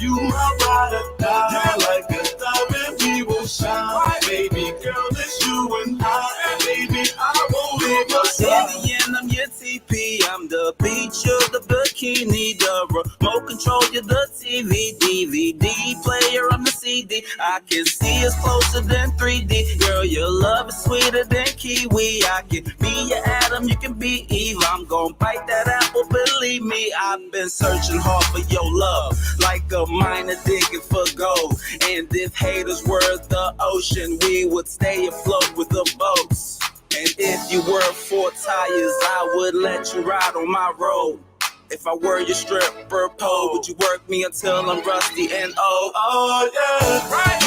you my ride or die. Like a diamond, we will shine. Baby girl, it's you and I. Baby, I won't leave your side. Indian, I'm your TP. I'm the beach, you're the bikini. The remote control, you're the TV. DVD player, I'm the CD. I can see us closer than 3D. Girl, your love is sweeter than kiwi. I can be your Adam, you can be Eve. I'm gonna bite that apple, believe me. I've been searching hard for your love, like a miner digging for gold. And if haters were the ocean, we would stay afloat with the boats. And if you were 4 tires, I would let you ride on my road. If I were your stripper pole, would you work me until I'm rusty and old? Oh yeah, right.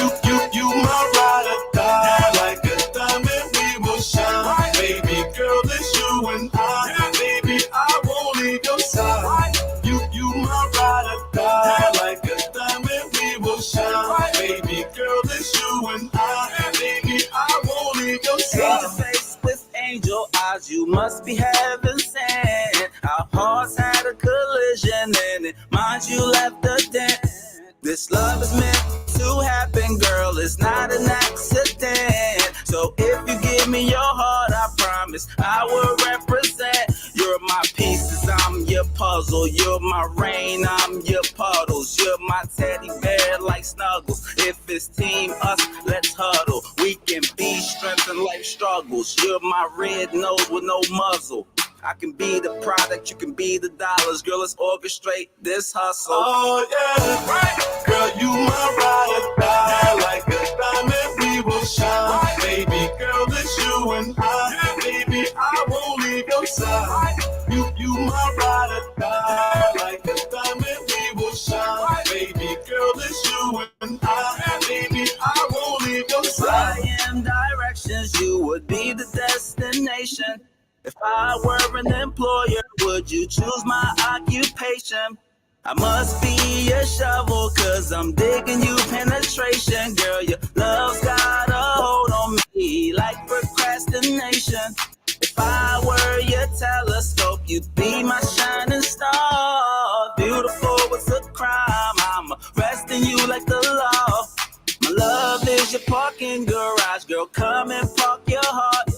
You my ride or die. Like a diamond, we will shine. Baby girl, it's you and I. Baby, I won't leave your side. You my ride or die. Like a diamond, we will shine. Baby girl, it's you and I. Baby, I won't leave your side. Angel face with angel eyes, you must be heaven sent. Our hearts had a collision and it, mind you, left a dent. This love is meant to happen, girl, it's not an accident. So if you give me your heart, I promise I will represent. You're my pieces, I'm your puzzle. You're my rain, I'm your puddles. You're my teddy bear like Snuggles. If it's team us, let's huddle. We can be strength in life struggles. You're my red nose with no muzzle. I can be the product, you can be the dollars. Girl, let's orchestrate this hustle. Oh yeah, right. Girl, you my ride or die. Like a diamond, we will shine. Baby girl, it's you and I. Baby, I won't leave your side. You my ride or die. Like a diamond, we will shine. Baby girl, it's you and I. Baby, I won't leave your side. I am directions, you would be the destination. If I were an employer, would you choose my occupation? I must be a shovel, cause I'm digging you penetration. Girl, your love's got a hold on me like procrastination. If I were your telescope, you'd be my shining star. Beautiful, it's a crime, I'm arresting you like the law. My love is your parking garage, girl, come and park your heart.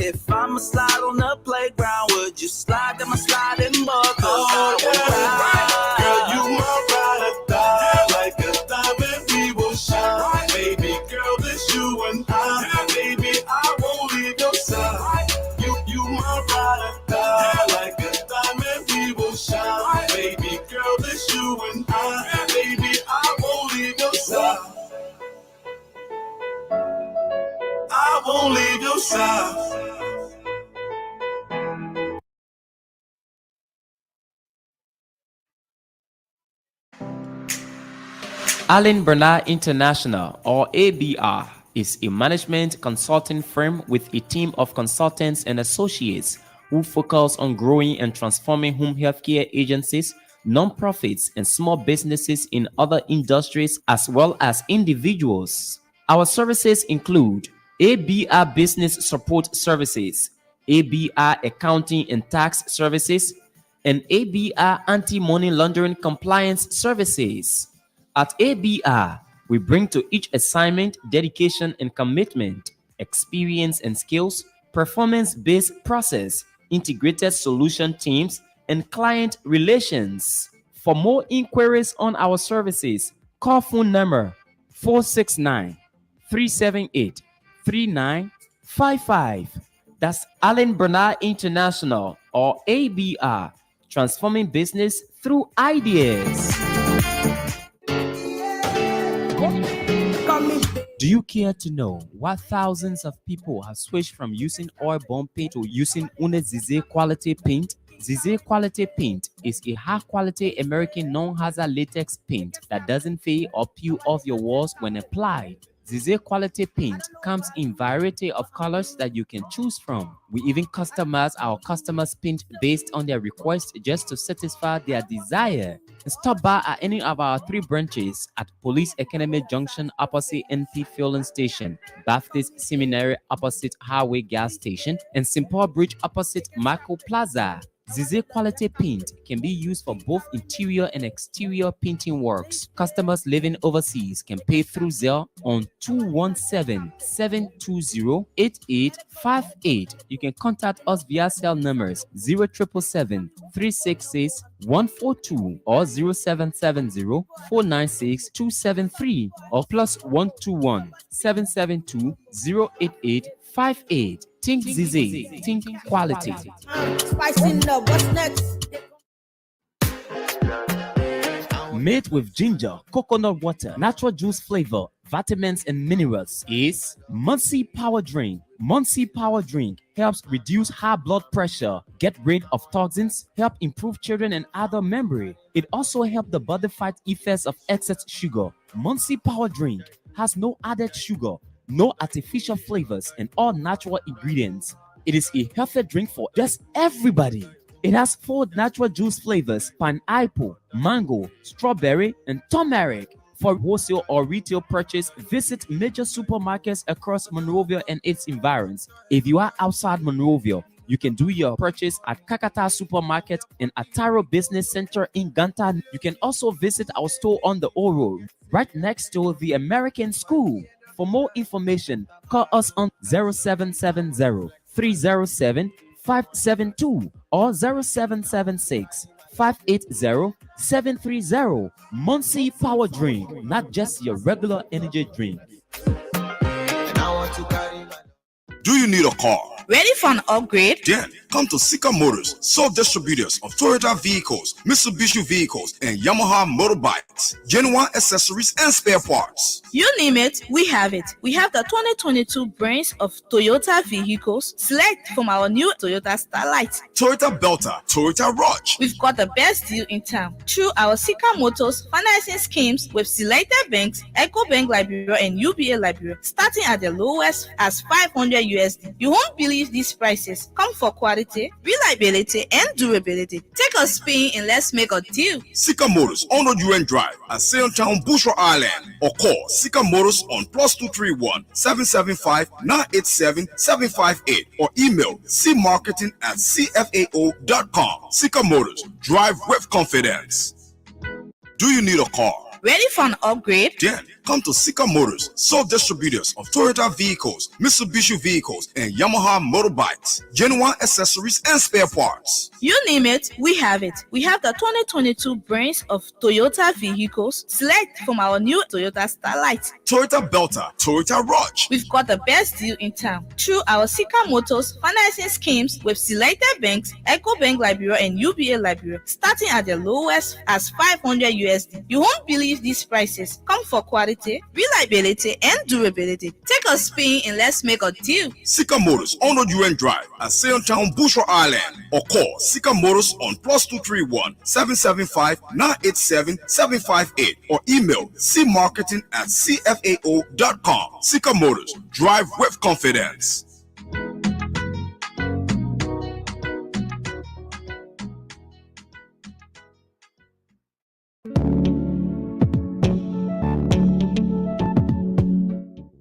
If I'ma slide on the playground, would you slide down my sliding board? Oh yeah, girl, you my ride or die. Like a diamond, we will shine. Baby girl, it's you and I. Baby, I won't leave your side. You my ride or die. Like a diamond, we will shine. Baby girl, it's you and I. Baby, I won't leave your side. I won't leave your side. Allen Bernard International, or ABR, is a management consulting firm with a team of consultants and associates who focus on growing and transforming home healthcare agencies, nonprofits, and small businesses in other industries as well as individuals. Our services include ABR Business Support Services, ABR Accounting and Tax Services, and ABR Anti-Money Laundering Compliance Services. At ABR, we bring to each assignment dedication and commitment, experience and skills, performance-based process, integrated solution teams, and client relations. For more inquiries on our services, call phone number 469-378-3955. That's Allen Bernard International, or ABR, transforming business through ideas. Do you care to know why thousands of people have switched from using oil-borne paint to using Zizé quality paint? Zizé quality paint is a high-quality American non-hazard latex paint that doesn't fade or peel off your walls when applied. Zizé quality paint comes in variety of colors that you can choose from. We even customize our customers' paint based on their request just to satisfy their desire. Stop by at any of our 3 branches at Police Academy Junction opposite NP Fueling Station, Baptist Seminary opposite Highway Gas Station, and St. Paul Bridge opposite Marco Plaza. CDC quality paint can be used for both interior and exterior painting works. Customers living overseas can pay through Zelle on 217-720-8858. You can contact us via cell numbers 0777-366-142 or 0770-496-273 or +121-772-08858. Think Zizi, think quality. Spicing up, what's next? Made with ginger, coconut water, natural juice flavor, vitamins and minerals is Muncie Power Drink. Muncie Power Drink helps reduce high blood pressure, get rid of toxins, help improve children and adult memory. It also helps the body fight effects of excess sugar. Muncie Power Drink has no added sugar, no artificial flavors, and all natural ingredients. It is a healthy drink for just everybody. It has 4 natural juice flavors: pineapple, mango, strawberry, and turmeric. For wholesale or retail purchase, visit major supermarkets across Monrovia and its environs. If you are outside Monrovia, you can do your purchase at Kakata Supermarket and Ataro Business Center in Ganta. You can also visit our store on the Oro, right next to the American School. For more information, call us on 0770-307-572 or 0776-580-730. Muncie Power Drink, not just your regular energy drink. Do you need a car? Ready for an upgrade? Then come to Sika Motors, sole distributors of Toyota vehicles, Mitsubishi vehicles, and Yamaha motorbikes, genuine accessories and spare parts. You name it, we have it. We have the 2022 brands of Toyota vehicles. Select from our new Toyota Starlight, Toyota Belter, Toyota Rush. We've got the best deal in town through our Sika Motors financing schemes with selected banks, EcoBank Liberia and UBA Liberia, starting at the lowest as $500 USD. You won't believe these prices. Come for quality, reliability, and durability. Take a spin and let's make a deal. Sika Motors on the UN Drive at Sailtown, Bushra Island, or call Sika Motors on +231-775-987-758 or email cmarketing@cfao.com. Sika Motors, drive with confidence. Do you need a car? Ready for an upgrade? Then come to Sika Motors, sole distributors of Toyota vehicles, Mitsubishi vehicles, and Yamaha motorbikes, genuine accessories and spare parts. You name it, we have it. We have the 2022 brands of Toyota vehicles. Select from our new Toyota Starlight, Toyota Belter, Toyota Rush. We've got the best deal in town through our Sika Motors financing schemes with selected banks, EcoBank Liberia and UBA Liberia, starting at the lowest as $500 USD. You won't believe these prices. Come for quality, reliability, and durability. Take a spin and let's make a deal. Sika Motors on the UN Drive at Sailtown, Bushra Island, or call Sika Motors on +231-775-987-758 or email cmarketing@cfao.com. Sika Motors, drive with confidence.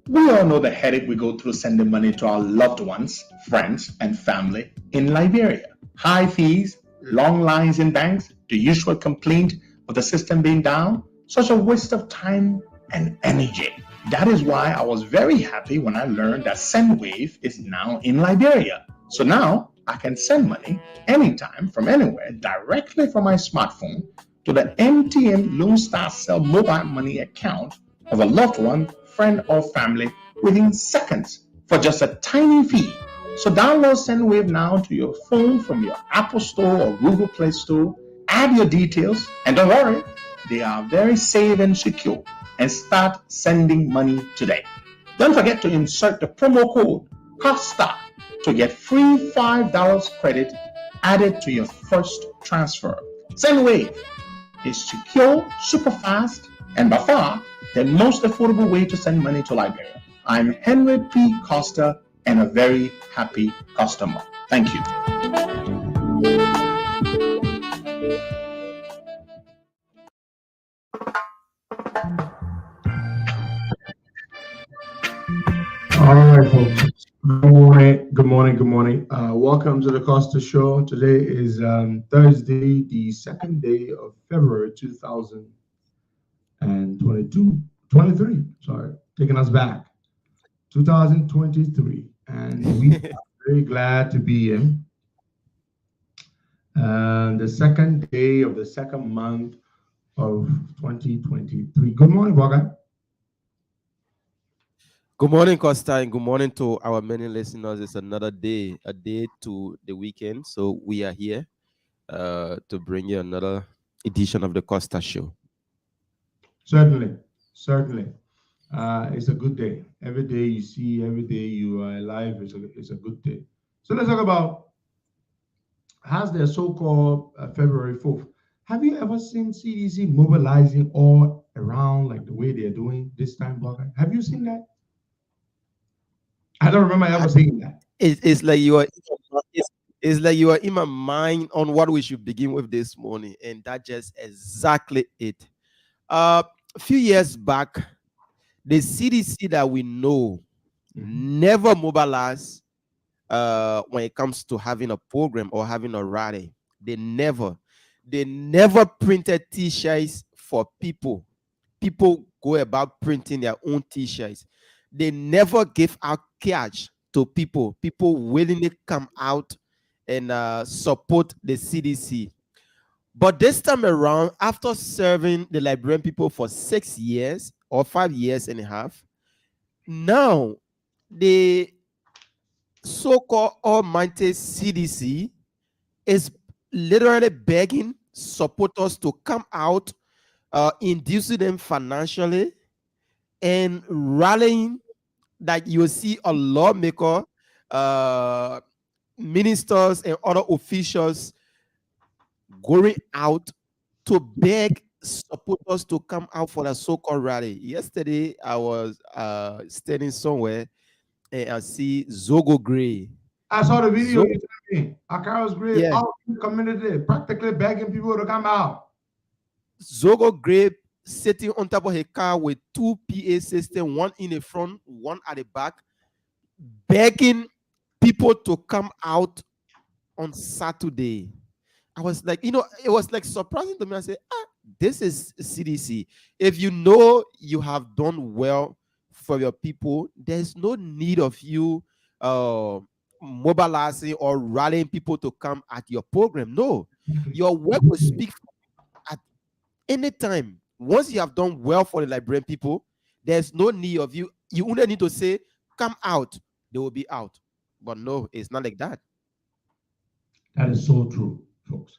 We all know the headache we go through sending money to our loved ones, friends, and family in Liberia. High fees, long lines in banks, the usual complaint of the system being down, such a waste of time and energy. That is why I was very happy when I learned that SendWave is now in Liberia. So now I can send money anytime from anywhere directly from my smartphone to the MTN Lone Star Cell mobile money account of a loved one, friend, or family within seconds for just a tiny fee. So download SendWave now to your phone from your Apple Store or Google Play Store. Add your details, and don't worry, they are very safe and secure. And start sending money today. Don't forget to insert the promo code COSTA to get free $5 credit added to your first transfer. SendWave is secure, super fast, and by far the most affordable way to send money to Liberia. I'm Henry P. Costa and a very happy customer. Thank you. All right, folks. Good morning, good morning, good morning. Welcome to the Costa Show. Today is Thursday, the second day of February 2022, 23. Sorry, taking us back, 2023, and we are very glad to be in the second day of the second month of 2023. Good morning, Boga. Good morning, Costa, and good morning to our many listeners. It's another day, a day to the weekend. So we are here to bring you another edition of the Costa Show. Certainly, certainly. It's a good day. Every day you see, every day you are alive is a good day. So let's talk about how's their so-called February 4th. Have you ever seen CDC mobilizing all around like the way they're doing this time, Bogart? Have you seen that? I don't remember ever seeing that. It's like you are. It's like you are in my mind on what we should begin with this morning, and that's just exactly it. A few years back, the CDC that we know never mobilized when it comes to having a program or having a rally. They never printed T-shirts for people. People go about printing their own T-shirts. They never give out cash to people. People willingly come out and support the CDC. But this time around, after serving the Liberian people for 6 years or 5 years and a half, now the so-called almighty CDC is literally begging supporters to come out, inducing them financially and rallying that you see a lawmaker, ministers and other officials going out to beg supporters to come out for the so-called rally. Yesterday, I was standing somewhere and I see Zogo Gray. I saw the video you sent me. Akaro's Gray, all the community practically begging people to come out. Zogo Gray sitting on top of a car with 2 PA systems, one in the front, one at the back, begging people to come out on Saturday. I was like, it was like surprising to me. I said, this is CDC. If you know you have done well for your people, there's no need of you mobilizing or rallying people to come at your program. No, your work will speak at any time. Once you have done well for the Liberian people, there's no need of you. You only need to say, come out. They will be out. But no, it's not like that. That is so true, folks.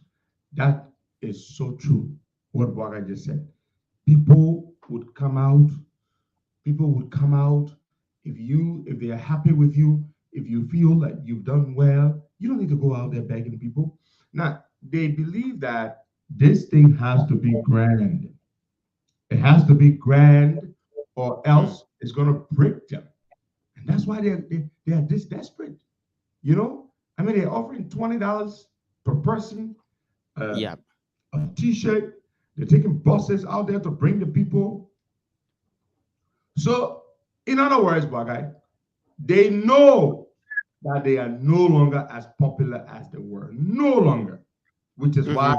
That is so true, what Waga just said. People would come out. People would come out. If they are happy with you, if you feel that you've done well, you don't need to go out there begging people. Now, they believe that this thing has to be grand. It has to be grand, or else it's going to break them. And that's why they are this desperate. I mean, they're offering $20 per person, a T-shirt. They're taking buses out there to bring the people. So, in other words, Bagay, they know that they are no longer as popular as they were. No longer. Which is why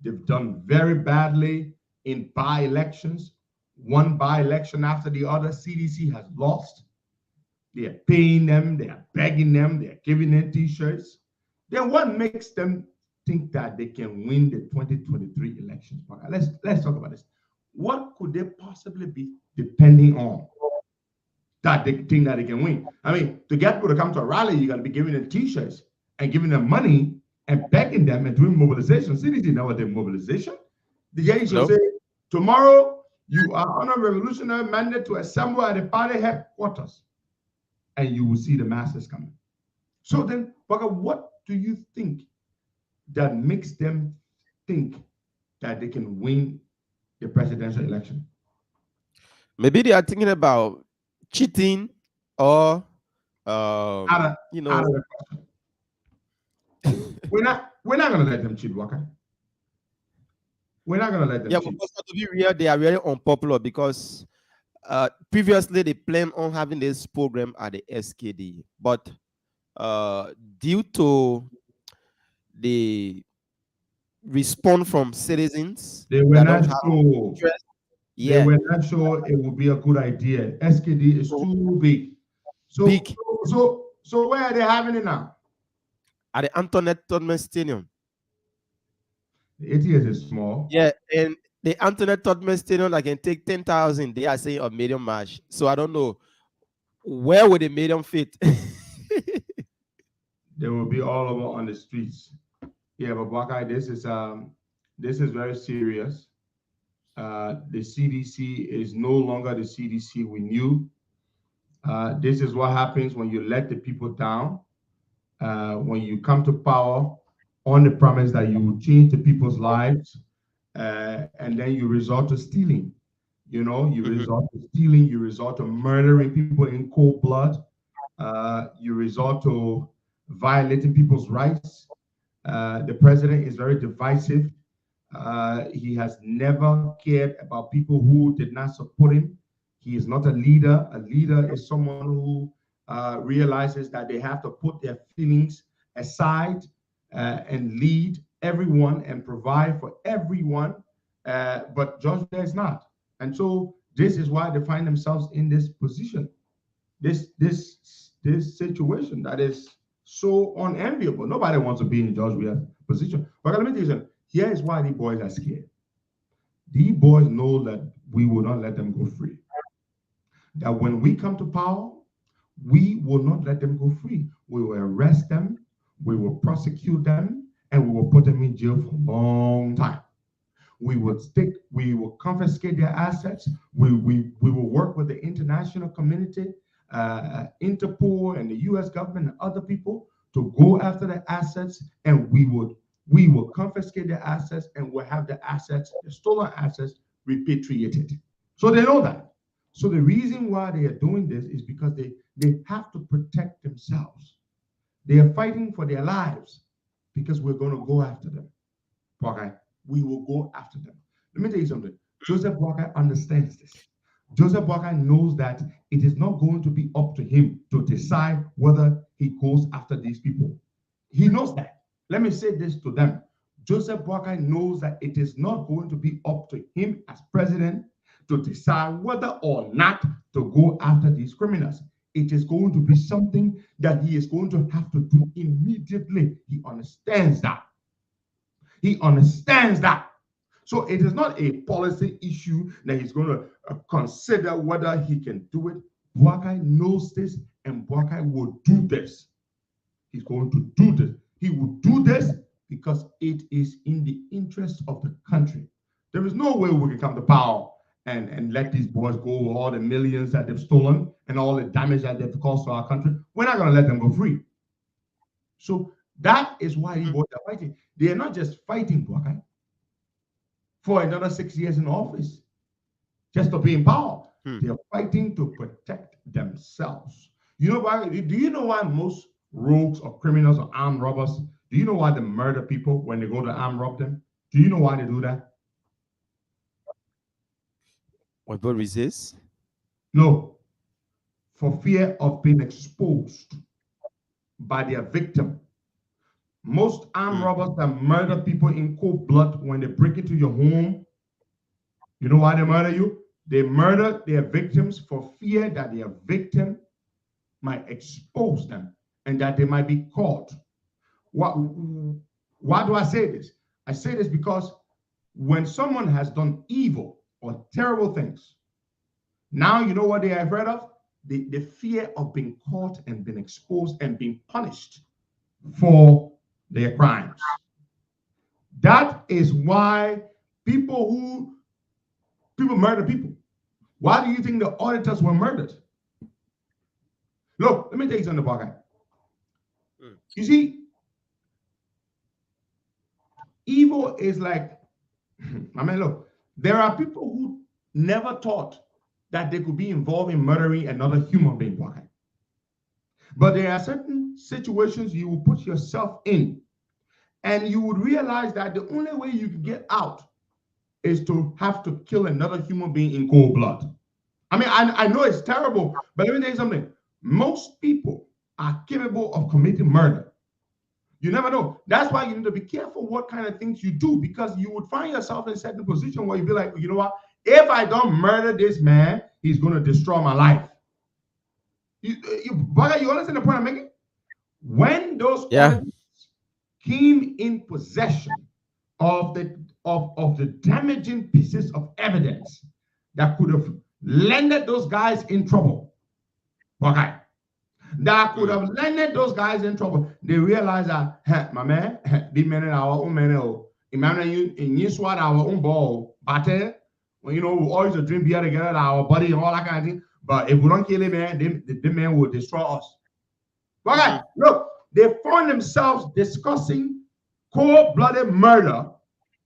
they've done very badly in by-elections. One by-election after the other, CDC has lost. They are paying them, they are begging them, they are giving them T-shirts. Then what makes them think that they can win the 2023 elections? Let's talk about this. What could they possibly be depending on that they think that they can win? I mean, to get people to come to a rally, you got to be giving them T-shirts and giving them money and begging them and doing mobilization. CDC never did mobilization. The JE should say, tomorrow you are on a revolutionary mandate to assemble at the party headquarters, and you will see the masses coming. So then, Baka, what do you think that makes them think that they can win the presidential election? Maybe they are thinking about cheating or, We're not going to let them cheat, Waka. We're not going to let them cheat. But to be real, they are really unpopular because Previously, they planned on having this program at the SKD, but due to the response from citizens They were that not don't have sure. interest, They were not sure it would be a good idea. SKD is too big. So, Big. so where are they having it now? At the Antoinette Tubman Stadium. The ATS is small. Yeah, and the Antoinette Tubman Stadium that can take 10,000, they are saying a medium match. So I don't know where would the medium fit. They will be all over on the streets. Yeah, but Buckeye, this is very serious. The CDC is no longer the CDC we knew. This is what happens when you let the people down. When you come to power on the promise that you will change the people's lives, and then you resort to stealing. You know, you resort to stealing, you resort to murdering people in cold blood, you resort to violating people's rights. The president is very divisive. He has never cared about people who did not support him. He is not a leader. A leader is someone who realizes that they have to put their feelings aside and lead everyone and provide for everyone. But Georgia is not. And so this is why they find themselves in this position, this situation that is so unenviable. Nobody wants to be in Georgia's position. But let me tell you something. Here is why these boys are scared. These boys know that we will not let them go free. That when we come to power, we will not let them go free. We will arrest them, we will prosecute them, and we will put them in jail for a long time. We will confiscate their assets. We will work with the international community, Interpol and the US government and other people to go after the assets, and we will confiscate their assets and we'll have the assets, the stolen assets, repatriated. So they know that. So the reason why they are doing this is because they have to protect themselves. They are fighting for their lives because we're going to go after them. Okay? We will go after them. Let me tell you something. Joseph Walker understands this. Joseph Walker knows that it is not going to be up to him to decide whether he goes after these people. He knows that. Let me say this to them. Joseph Walker knows that it is not going to be up to him as president to decide whether or not to go after these criminals. It is going to be something that he is going to have to do immediately. He understands that. He understands that. So it is not a policy issue that he's going to consider whether he can do it. Buakai knows this, and Buakai will do this. He's going to do this. He will do this because it is in the interest of the country. There is no way we can come to power and let these boys go all the millions that they've stolen and all the damage that they've caused to our country. We're not going to let them go free. So that is why these boys are fighting. They are not just fighting, Buakai, for another 6 years in office, just to be in power. They are fighting to protect themselves. You know why? Do you know why most rogues or criminals or armed robbers, do you know why they murder people when they go to armed rob them? Do you know why they do that? What people resist? No. For fear of being exposed by their victim. Most armed robbers that murder people in cold blood when they break into your home, you know why they murder you? They murder their victims for fear that their victim might expose them and that they might be caught. Why do I say this? I say this because when someone has done evil or terrible things, now you know what they are afraid of? The fear of being caught and being exposed and being punished for their crimes. That is why people murder people. Why do you think the auditors were murdered? Look, let me tell you something about that. You see, evil is like, I mean, look, there are people who never thought that they could be involved in murdering another human being. But there are certain situations you will put yourself in, and you would realize that the only way you can get out is to have to kill another human being in cold blood. I mean, I know it's terrible, but let me tell you something. Most people are capable of committing murder. You never know. That's why you need to be careful what kind of things you do, because you would find yourself in a certain position where you'd be like, you know what? If I don't murder this man, he's going to destroy my life. You understand the point I'm making? When those auditors came in possession of the damaging pieces of evidence that could have landed those guys in trouble, okay, that could have landed those guys in trouble, they realized that, my man, the men in our own men, imagine you in you swat our own ball, but well, you know, we always drink beer together, our buddy and all that kind of thing. But if we don't kill him, man, the man will destroy us. Okay, look, they found themselves discussing cold-blooded murder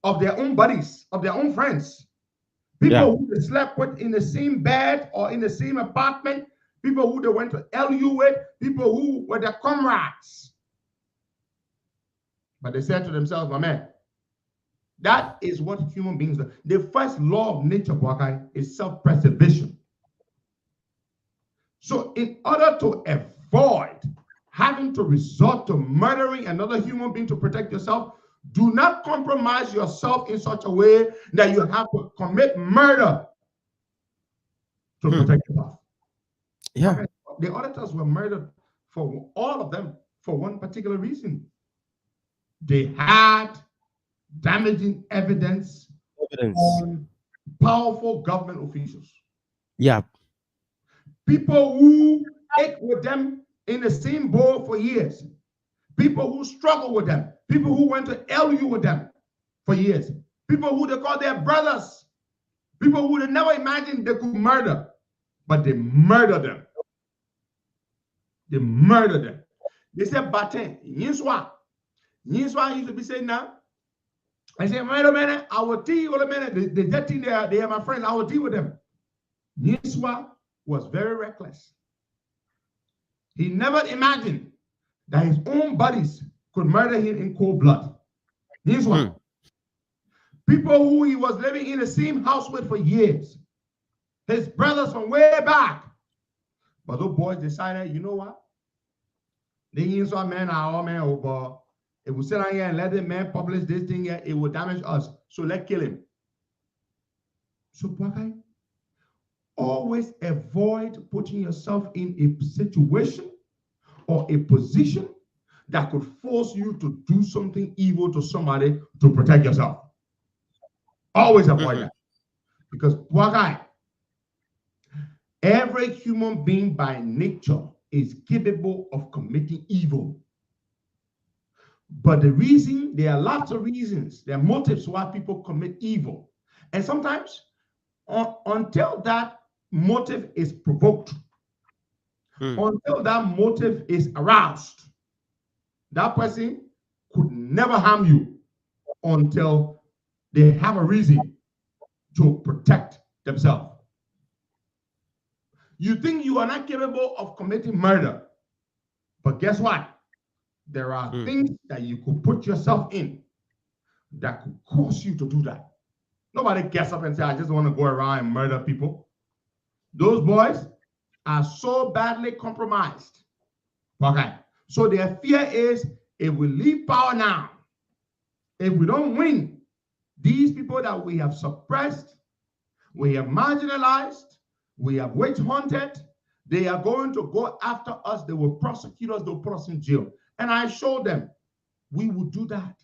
of their own buddies, of their own friends. People who they slept with in the same bed or in the same apartment, people who they went to LU with, people who were their comrades. But they said to themselves, my man, that is what human beings do. The first law of nature, Bwakai, is self-preservation. So in order to avoid having to resort to murdering another human being to protect yourself, do not compromise yourself in such a way that you have to commit murder to protect yourself. Yeah. The auditors were murdered, for all of them, for one particular reason. They had damaging evidence on powerful government officials. Yeah. People who ate with them in the same bowl for years. People who struggled with them. People who went to LU with them for years. People who they called their brothers. People who they never imagined they could murder. But they murdered them. They murdered them. They said, Batin, Yinswa. Yinswa used to be saying now. I said, wait a minute, I will deal with a minute. That thing they are my friends, I will deal with them. Yinswa was very reckless. He never imagined that his own buddies could murder him in cold blood. Yinswa. People who he was living in the same house with for years. His brothers from way back. But those boys decided, you know what? The Yinswa men are all men over. If we sit down here and let the man publish this thing here, it will damage us. So let's kill him. So, Bwakai, always avoid putting yourself in a situation or a position that could force you to do something evil to somebody to protect yourself. Always avoid that. Because, Bwakai, every human being by nature is capable of committing evil. But the reason, there are lots of reasons, there are motives why people commit evil. And sometimes, until that motive is provoked, until that motive is aroused, that person could never harm you until they have a reason to protect themselves. You think you are not capable of committing murder, but guess what? There are things that you could put yourself in that could cause you to do that. Nobody gets up and says, I just want to go around and murder people. Those boys are so badly compromised. Okay. So their fear is, if we leave power now, if we don't win, these people that we have suppressed, we have marginalized, we have witch hunted, they are going to go after us. They will prosecute us. They'll put us in jail. And I showed them, we will do that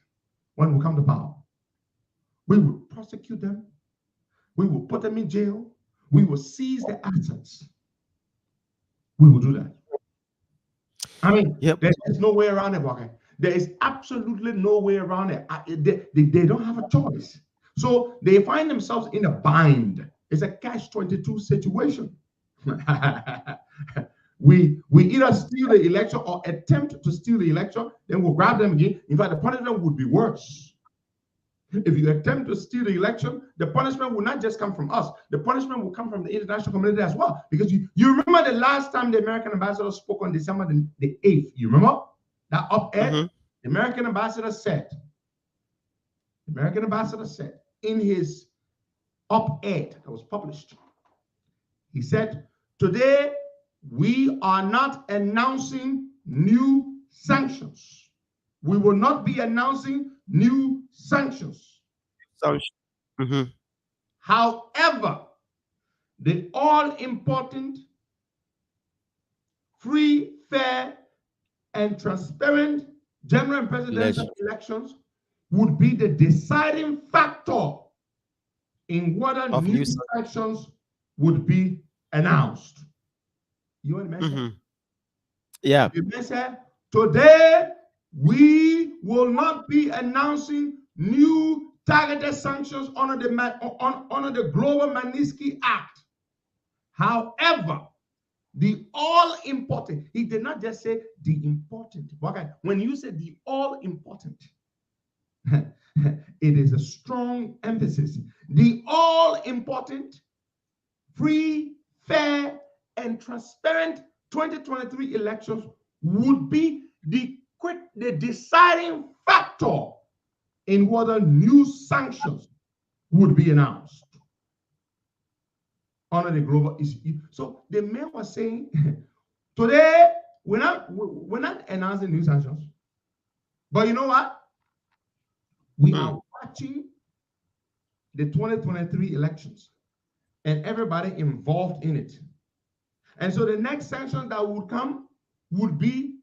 when we come to power. We will prosecute them. We will put them in jail. We will seize their assets. We will do that. I mean, there's no way around it, Walker. There is absolutely no way around it. They don't have a choice. So they find themselves in a bind. It's a catch-22 situation. We either steal the election or attempt to steal the election, then we'll grab them again. In fact, the punishment would be worse. If you attempt to steal the election, the punishment will not just come from us. The punishment will come from the international community as well. Because you remember the last time the American ambassador spoke on December the 8th. You remember that op-ed? The American ambassador said in his op-ed that was published, He said, today we are not announcing new sanctions. We will not be announcing new sanctions. Mhm. However, the all-important, free, fair, and transparent general and presidential elections would be the deciding factor in whether Of new new sanctions would be announced. You want to mention? Mhm. Yeah. The man said, today we will not be announcing new targeted sanctions under the Global Magnitsky Act. However, the all important, he did not just say the important. Okay, when you say the all important, it is a strong emphasis. The all important, free, fair, and transparent 2023 elections would be the deciding factor in whether new sanctions would be announced under the global issue. So the man was saying, today we're not announcing new sanctions, but you know what? We are watching the 2023 elections and everybody involved in it. And so the next sanction that would come would be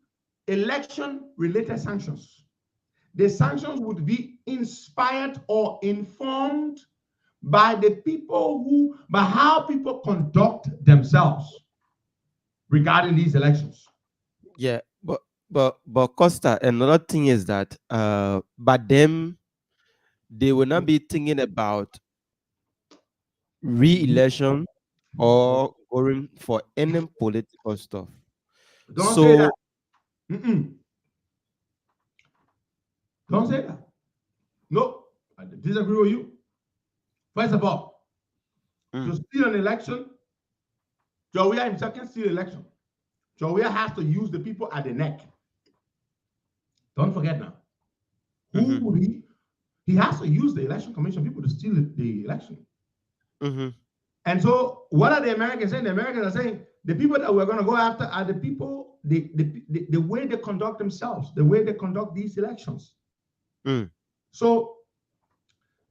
election-related sanctions. The sanctions would be inspired or informed by by how people conduct themselves regarding these elections. Yeah, but Costa, another thing is that but them they will not be thinking about re-election or going for any political stuff. Don't say that. So Don't say that. No, I disagree with you. First of all, to steal an election, Jawia himself can steal an election. Jawia has to use the people at the neck. Don't forget now. Who would he? He has to use the election commission people to steal the election. And so, what are the Americans saying? The Americans are saying the people that we're going to go after are the people, the way they conduct themselves, the way they conduct these elections. So,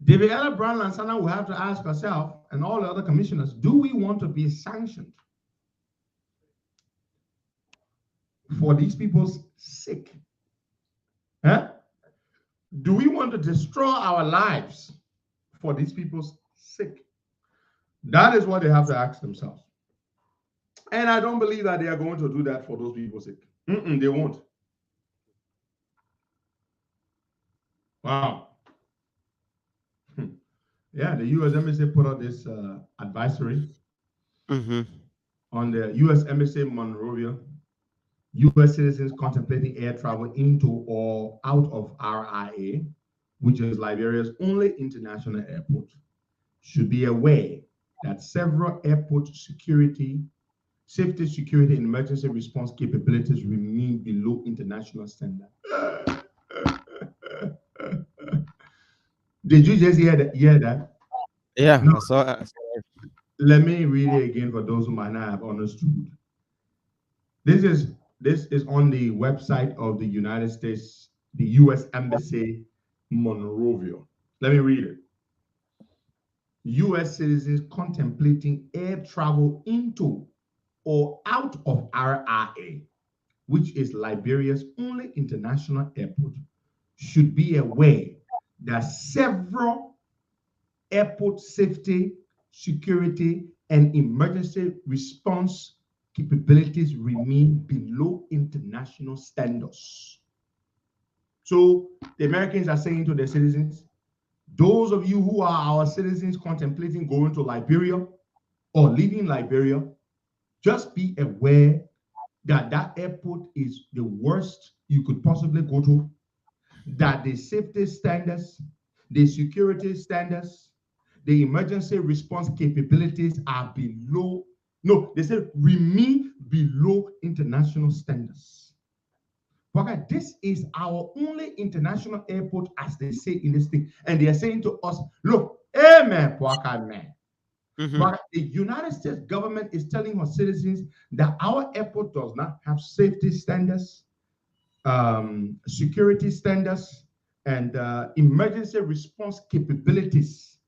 David Ella Brown Lansana will have to ask herself and all the other commissioners, do we want to be sanctioned for these people's sake? Huh? Do we want to destroy our lives for these people's sake? That is what they have to ask themselves. And I don't believe that they are going to do that for those people's sake. They won't. Wow. Yeah, the U.S. Embassy put out this advisory on the U.S. Embassy Monrovia. U.S. citizens contemplating air travel into or out of RIA, which is Liberia's only international airport, should be aware that several airport safety, security, and emergency response capabilities remain below international standards. Did you just hear that? yeah, No. I saw. Let me read it again for those who might not have understood. This is on the website of the United States, the U.S. Embassy Monrovia. Let me read it. U.S. citizens contemplating air travel into or out of RIA, which is Liberia's only international airport, should be aware that several airport safety, security, and emergency response capabilities remain below international standards. So the Americans are saying to their citizens, those of you who are our citizens contemplating going to Liberia or leaving Liberia, just be aware that that airport is the worst you could possibly go to, that the safety standards, the security standards, the emergency response capabilities are below, no, they said remain below international standards. But this is our only international airport, as they say in this thing. And they are saying to us, look, amen, man. But the United States government is telling our citizens that our airport does not have safety standards, security standards, and emergency response capabilities.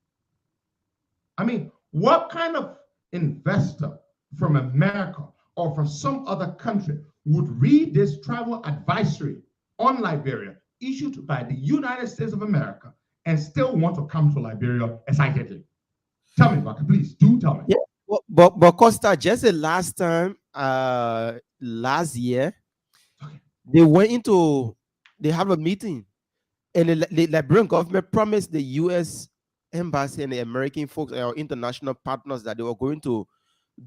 I mean, what kind of investor from America or from some other country would read this travel advisory on Liberia issued by the United States of America and still want to come to Liberia excitedly? Tell me, Baka, please do tell me. Yeah, but Costa, just the last time, last year, they have a meeting, and the Liberian government promised the U.S. embassy and the American folks, our international partners, that they were going to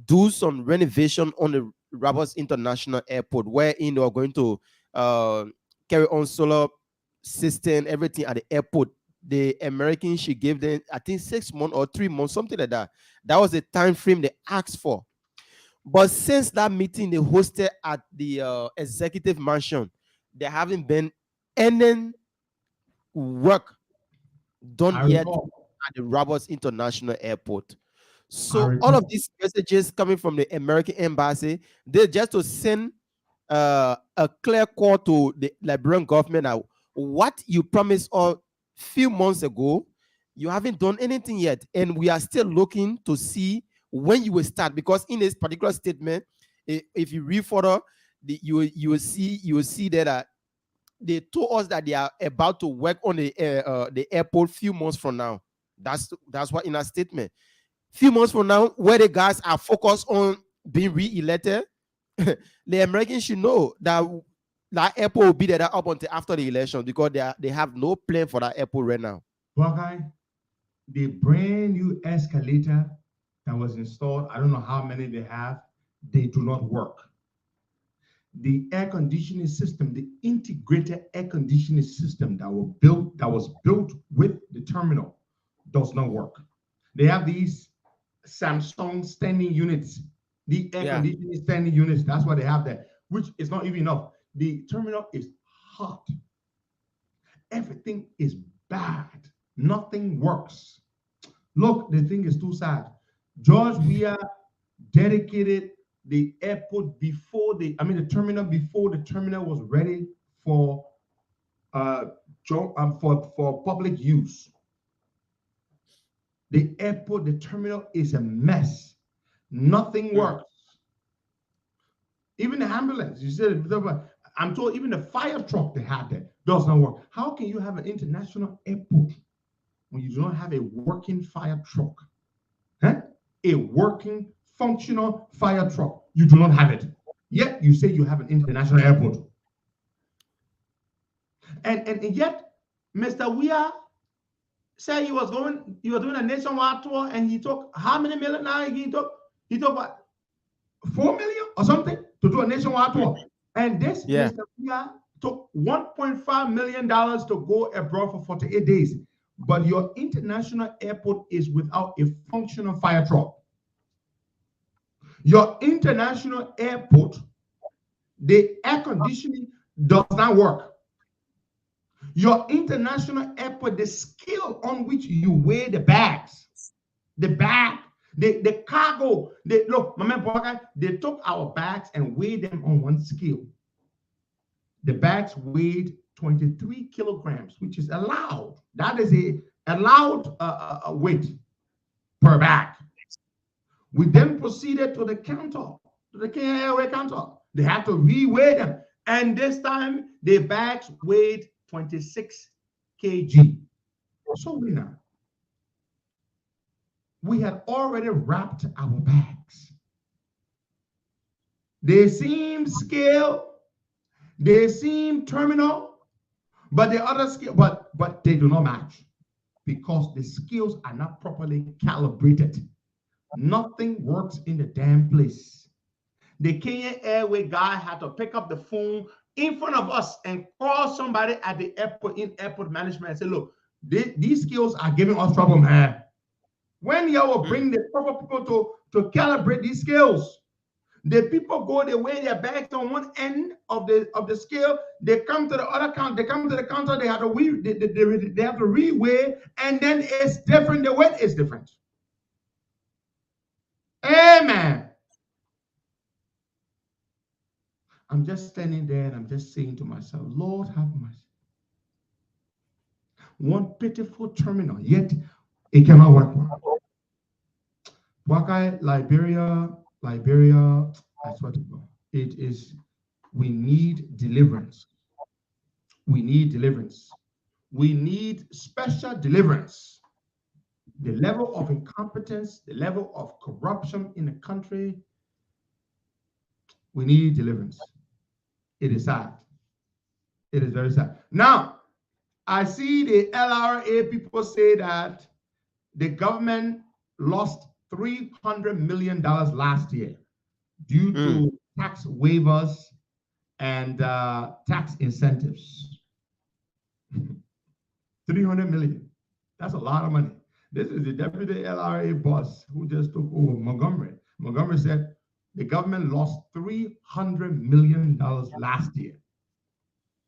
do some renovation on the Roberts International Airport, wherein they were going to carry on solar system, everything at the airport. The Americans should give them, I think, 6 months or 3 months, something like that. That was the time frame they asked for. But since that meeting they hosted at the executive mansion, there haven't been any work done yet at the Roberts International Airport. So all of these messages coming from the American embassy, they're just to send a clear call to the Liberian government now. What you promised a few months ago, you haven't done anything yet, and we are still looking to see when you will start. Because in this particular statement, if you read further, you will see that they told us that they are about to work on the airport few months from now. That's what in our statement. Few months from now, where the guys are focused on being re-elected, the Americans should know that that airport will be there up until after the election, because they have no plan for that airport right now. Buckeye, the brand new escalator that was installed, I don't know how many they have, they do not work. The air conditioning system, the integrated air conditioning system that was built with the terminal does not work. They have these Samsung standing units, the air conditioning standing units. That's what they have there, which is not even enough. The terminal is hot. Everything is bad. Nothing works. Look, the thing is too sad. George Weah dedicated the airport the terminal before the terminal was ready for public use. The airport, the terminal is a mess. Nothing works. Even the ambulance, you said, I'm told even the fire truck they had there does not work. How can you have an international airport when you do not have a working fire truck? Huh? A working, functional fire truck. You do not have it. Yet you say you have an international airport. And yet, Mr. Weah said he was doing a nationwide tour, and he took how many million now? He took what, 4 million or something to do a nationwide tour. And this Mr. Weah took $1.5 million to go abroad for 48 days. But your international airport is without a functional fire truck. Your international airport, the air conditioning does not work. Your international airport, the scale on which you weigh the bags, the cargo, look, my man, they took our bags and weighed them on one scale. The bags weighed 23 kilograms, which is allowed. That is a allowed weight per bag. We then proceeded to the counter, to the Kenya Airway counter. They had to re-weigh them. And this time, the bags weighed 26 kg. So we had already wrapped our bags. They seem scale, they seem terminal, but the other scale, but they do not match because the scales are not properly calibrated. Nothing works in the damn place. The Kenya Airway guy had to pick up the phone in front of us and call somebody at the airport, in airport management, and say, look, these skills are giving us trouble, man. When you will bring the proper people to calibrate these scales, the people go, they weigh their bags on one end of the scale, they come to the other counter, they come to the counter, they have to re-weigh, and then it's different, the weight is different. Amen. I'm just standing there and I'm just saying to myself, Lord, have mercy. One pitiful terminal, yet it cannot work well. Wakai, Liberia, I swear to God, it is, we need deliverance. We need deliverance. We need special deliverance. The level of incompetence, the level of corruption in the country, we need deliverance. It is sad. It is very sad. Now, I see the LRA people say that the government lost $300 million last year due to tax waivers and tax incentives. 300 million. That's a lot of money. This is the deputy LRA boss who just took over Montgomery. Montgomery said the government lost $300 million last year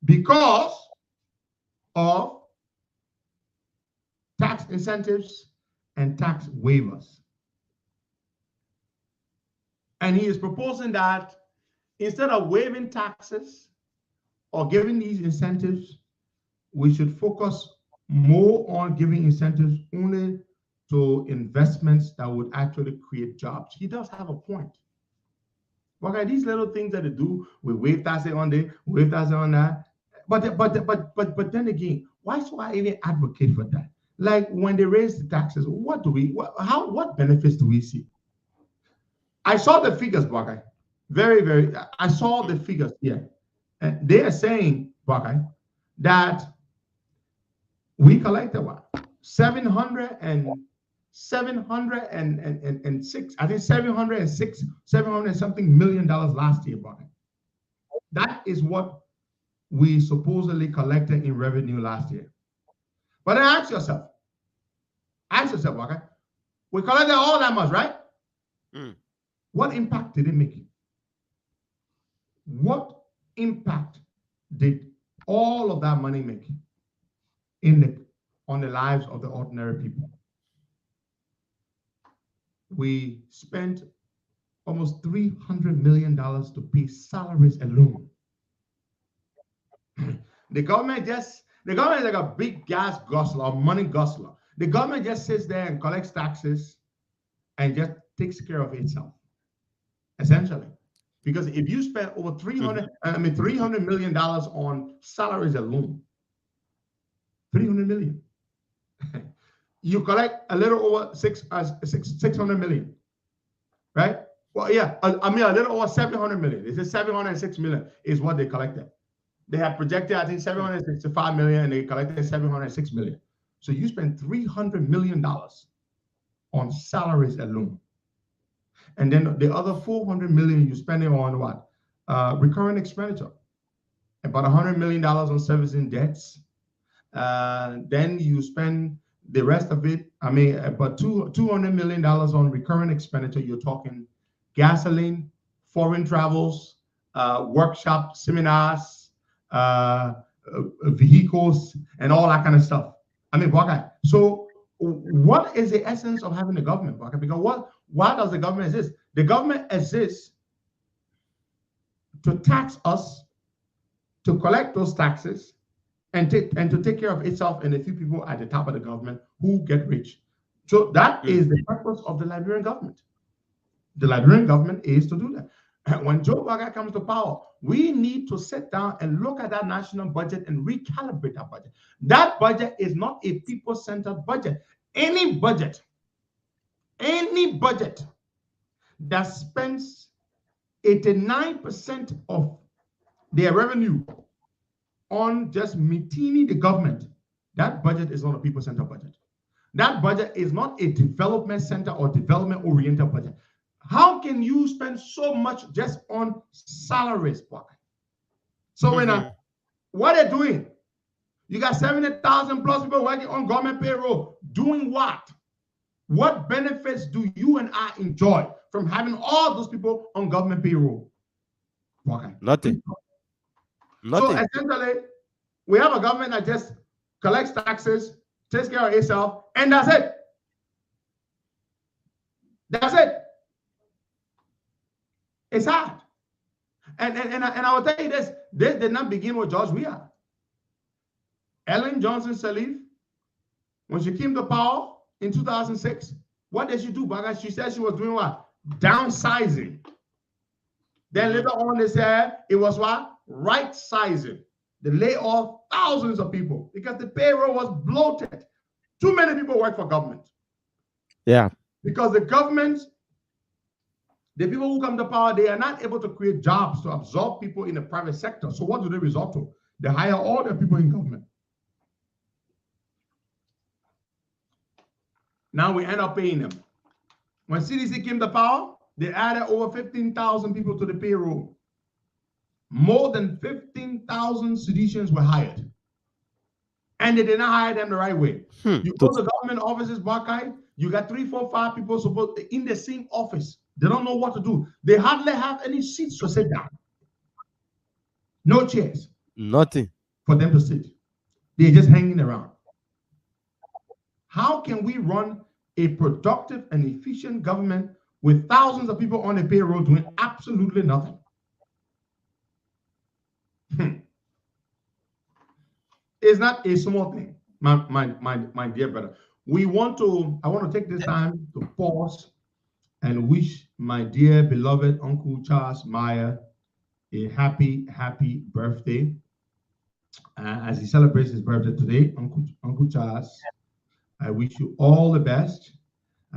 because of tax incentives and tax waivers. And he is proposing that instead of waiving taxes or giving these incentives, we should focus more on giving incentives only to investments that would actually create jobs. He does have a point. Okay, these little things that they do, we waive taxes on this, waive taxes on that. But then again, why should I even advocate for that? Like when they raise the taxes, what benefits do we see? I saw the figures, Buckeye. I saw the figures here. And they are saying, Buckeye, that we collected what? 700 something million dollars last year, Buckeye. That is what we supposedly collected in revenue last year. But then ask yourself, Buckeye, we collected all that much, right? What impact did it make? What impact did all of that money make on the lives of the ordinary people? We spent almost $300 million to pay salaries alone. The government is like a big gas guzzler or money guzzler. The government just sits there and collects taxes and just takes care of itself, essentially. Because if you spend over $300 million on salaries alone, 300 million, you collect a little over 600 million, right? Well, yeah, a little over 700 million. It's 706 million is what they collected. They had projected, I think, 765 million, and they collected 706 million. So you spend $300 million on salaries alone. And then the other 400 million you spend it on what? Recurring expenditure. About $100 million on servicing debts. Then you spend the rest of it, about $200 million on recurring expenditure. You're talking gasoline, foreign travels, workshop, seminars, vehicles, and all that kind of stuff. So what is the essence of having a government? Because why does the government exist? The government exists to tax us, to collect those taxes, and to take care of itself and a few people at the top of the government who get rich. So that is the purpose of the Liberian government. The Liberian government is to do that. When Joe Biden comes to power, we need to sit down and look at that national budget and recalibrate that budget. That budget is not a people-centered budget. Any budget that spends 89% of their revenue on just maintaining the government, that budget is not a people-centered budget. That budget is not a development center or development-oriented budget. How can you spend so much just on salaries, Parker? So what they're doing, you got 70,000 plus people working on government payroll. Doing what? What benefits do you and I enjoy from having all those people on government payroll? Parker? Nothing. So essentially, we have a government that just collects taxes, takes care of itself, and that's it. That's it. It's hard. And I will tell you this did not begin with George Weah. Ellen Johnson Sirleaf, when she came to power in 2006, what did she do? Because she said she was doing what? Downsizing. Then later on, they said it was what? Right sizing. They lay off thousands of people because the payroll was bloated. Too many people work for government. Yeah. Because the government, the people who come to power, they are not able to create jobs to absorb people in the private sector. So what do they resort to? They hire all the people in government. Now we end up paying them. When CDC came to power, they added over 15,000 people to the payroll. More than 15,000 seditionists were hired. And they did not hire them the right way. You go to government offices, Buckeye, you got 3, 4, 5 people supposed in the same office. They don't know what to do. They hardly have any seats to sit down. No chairs. Nothing. For them to sit. They're just hanging around. How can we run a productive and efficient government with thousands of people on the payroll doing absolutely nothing? It's not a small thing, my dear brother. I want to take this time to pause and wish my dear beloved Uncle Charles Meyer a happy birthday. As he celebrates his birthday today, Uncle Charles, I wish you all the best.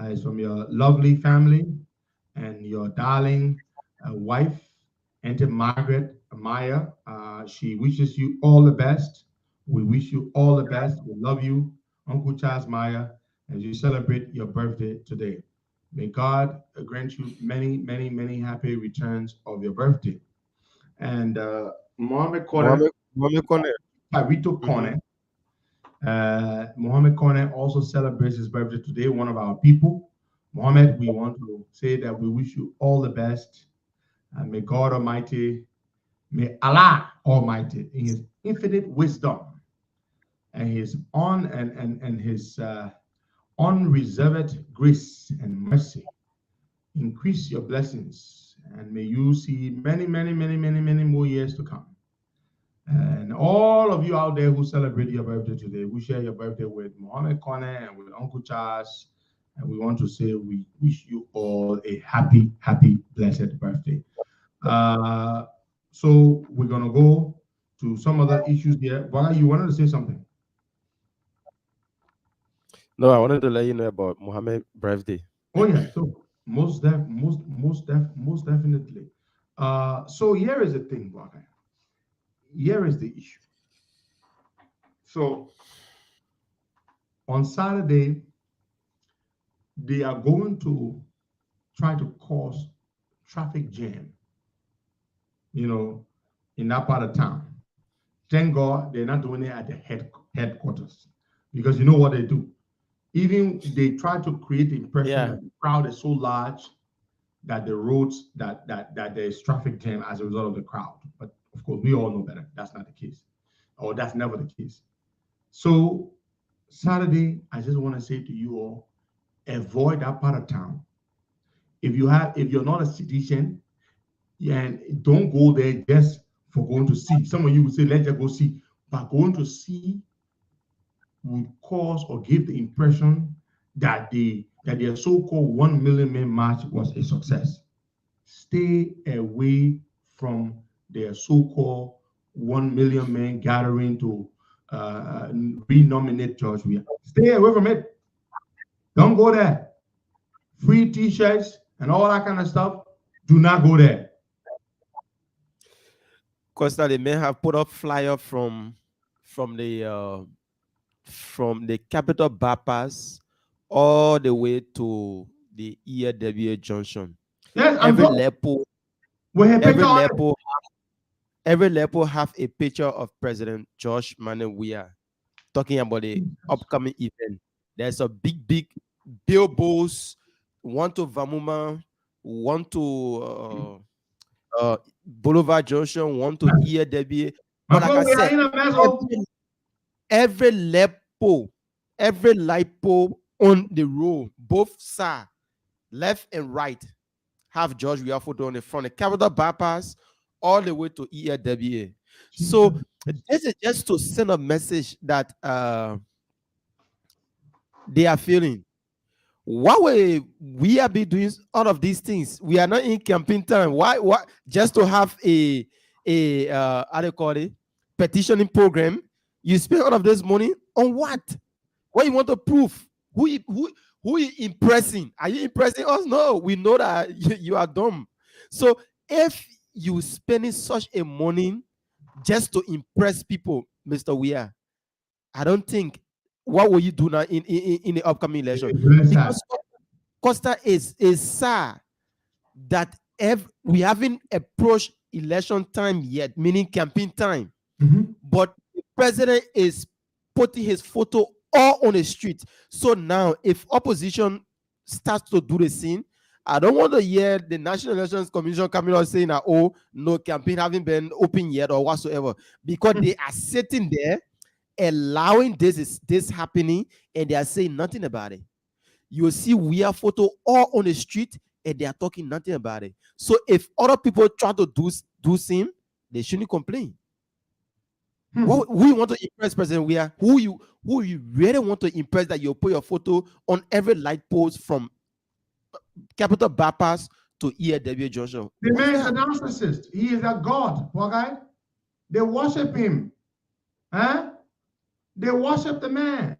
It's from your lovely family and your darling wife, Auntie Margaret Meyer. She wishes you all the best. We wish you all the best. We love you, Uncle Charles Meyer, as you celebrate your birthday today. May God grant you many, many, many happy returns of your birthday. And Mohammed Kone, Parito Kone, Mohammed Kone also celebrates his birthday today, one of our people. Mohammed, we want to say that we wish you all the best. And may God Almighty, may Allah Almighty, in his infinite wisdom and his his unreserved grace and mercy, increase your blessings, and may you see many, many, many, many, many more years to come. And all of you out there who celebrate your birthday today, we share your birthday with Mohammed Kone and with Uncle Charles, and we want to say we wish you all a happy, blessed birthday. So we're gonna go to some other issues here. But you wanted to say something? No, I wanted to let you know about Mohammed's birthday. Oh yeah, so most definitely. So here is the thing, Baka. Here is the issue. So on Saturday, they are going to try to cause traffic jam, in that part of town. Thank God they're not doing it at the headquarters, because you know what they do. Even they try to create the impression that the crowd is so large that the roads that there's traffic jam as a result of the crowd. But of course, we all know better. That's not the case, or that's never the case. So Saturday, I just want to say to you all, avoid that part of town. If you're not a citizen, and don't go there just for going to see. Some of you would say, let's just go see. But going to see would cause or give the impression that their so-called 1 million man march was a success. Stay away from their so-called 1 million man gathering to renominate George Weah. Stay away from it. Don't go there. Free t-shirts and all that kind of stuff. Do not go there. Costa, they may have put up flyer from the Capitol bypass all the way to the EAWA junction. Yes, every lepo have a picture of President George Manuel Weah talking about the upcoming event. There's a big billboards, one to Vamuma, one to Boulevard Junction, one to EAWA. But like I said, every lipo on the road, both sides, left and right, have George Weah photo on the front, the Capitol bypass, all the way to ELWA. So this is just to send a message that they are feeling. Why would we are be doing all of these things? We are not in campaign time. Why just to have a how do you call it, petitioning program? You spend all of this money on what? What you want to prove? Who you impressing? Are you impressing us? No, we know that you are dumb. So if you spending such a money just to impress people, Mr. Weah, I don't think. What will you do now in the upcoming election? Because Costa is sad that we haven't approached election time yet, meaning campaign time. But the president is putting his photo all on the street. So now, if opposition starts to do the same, I don't want to hear the National Elections Commission coming out saying that, oh, no campaign haven't been open yet or whatsoever, because they are sitting there allowing this happening, and they are saying nothing about it. You will see Weah photo all on the street, and they are talking nothing about it. So if other people try to do same, they shouldn't complain. Who you want to impress, President Weah? Who you really want to impress that you'll put your photo on every light post from Capitol bypass to ELW Junction? The man is a narcissist. He is a god. Okay? They worship him. Huh? They worship the man.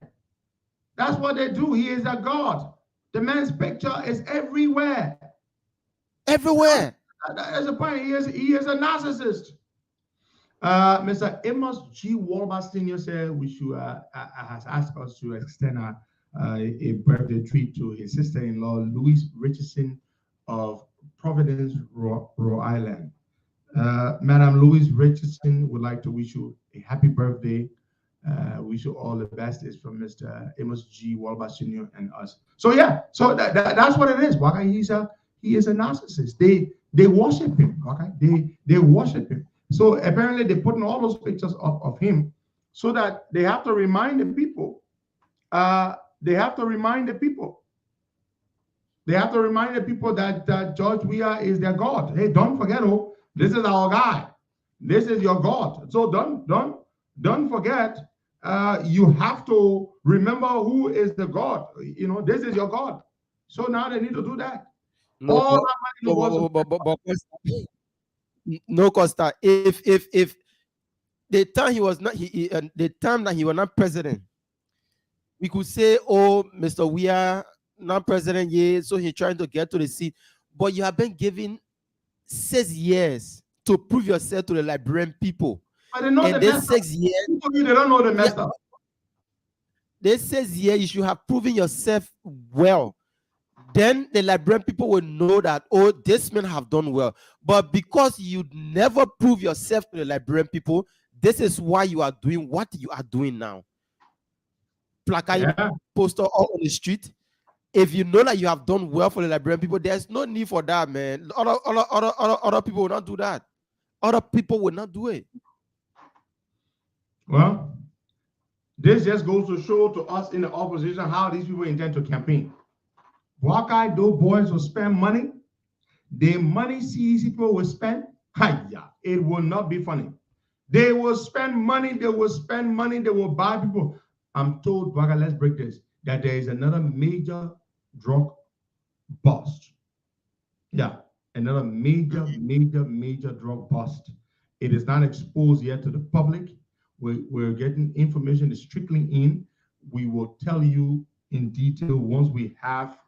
That's what they do. He is a god. The man's picture is everywhere. Everywhere. That's the point. He is a narcissist. Mr. Amos G. Walbert Sr. said we should has asked us to extend a birthday treat to his sister-in-law, Louise Richardson of Providence, Rhode Island. Madam Louise Richardson would like to wish you a happy birthday. Wish you all the best. Is from Mr. Amos G. Walbert Sr. and us. So yeah, so that's what it is. Okay? He is a narcissist. They worship him. Okay, they worship him. So apparently they're putting all those pictures of him so that they have to remind the people. They have to remind the people. They have to remind the people that George Weah is their God. Hey, don't forget, this is our guy. This is your God. So don't forget. You have to remember who is the God. You know, this is your God. So now they need to do that. No, Costa. If the time he was not the time that he was not president, we could say, oh, Mr. Weah not president yet, so he's trying to get to the seat. But you have been given 6 years to prove yourself to the Liberian people. And this 6 years, they don't know the method. This 6 years, you should have proven yourself well. Then the Liberian people will know that, oh, this man have done well. But because you never prove yourself to the Liberian people, this is why you are doing what you are doing now. Placard poster all on the street. If you know that you have done well for the Liberian people, there's no need for that, man. Other people will not do that. Other people will not do it. Well, this just goes to show to us in the opposition how these people intend to campaign. Buckeye, those boys will spend money. The money CDC people will spend, it will not be funny. They will spend money, they will buy people. I'm told, Buckeye, let's break this, that there is another major drug bust. Yeah, another major drug bust. It is not exposed yet to the public. We're getting information is trickling in. We will tell you in detail once we have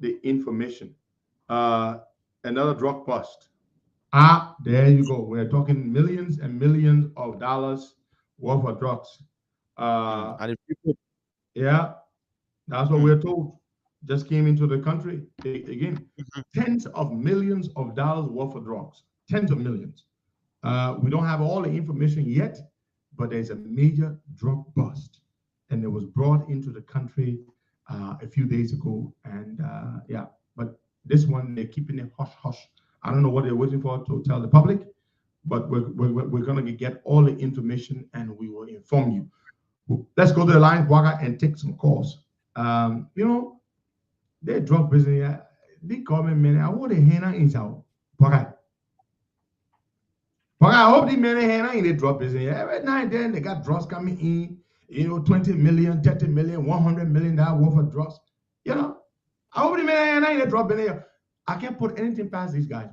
the information. Another drug bust. There you go. We're talking millions and millions of dollars worth of drugs. Yeah, that's what we're told. Just came into the country again. Tens of millions of dollars worth of drugs. Tens of millions. We don't have all the information yet, but there's a major drug bust, and it was brought into the country a few days ago. And but this one, they're keeping it hush hush. I don't know what they're waiting for to tell the public, but we're gonna get all the information and we will inform you. Let's go to the line, Waka, and take some calls. You know, their drug business, the government man, I want to hand in South. But I hope the men in the drop is in every night and then they got drugs coming in, 20 million, 30 million, 100 million worth of drugs. I hope the men in the drop in there. I can't put anything past these guys.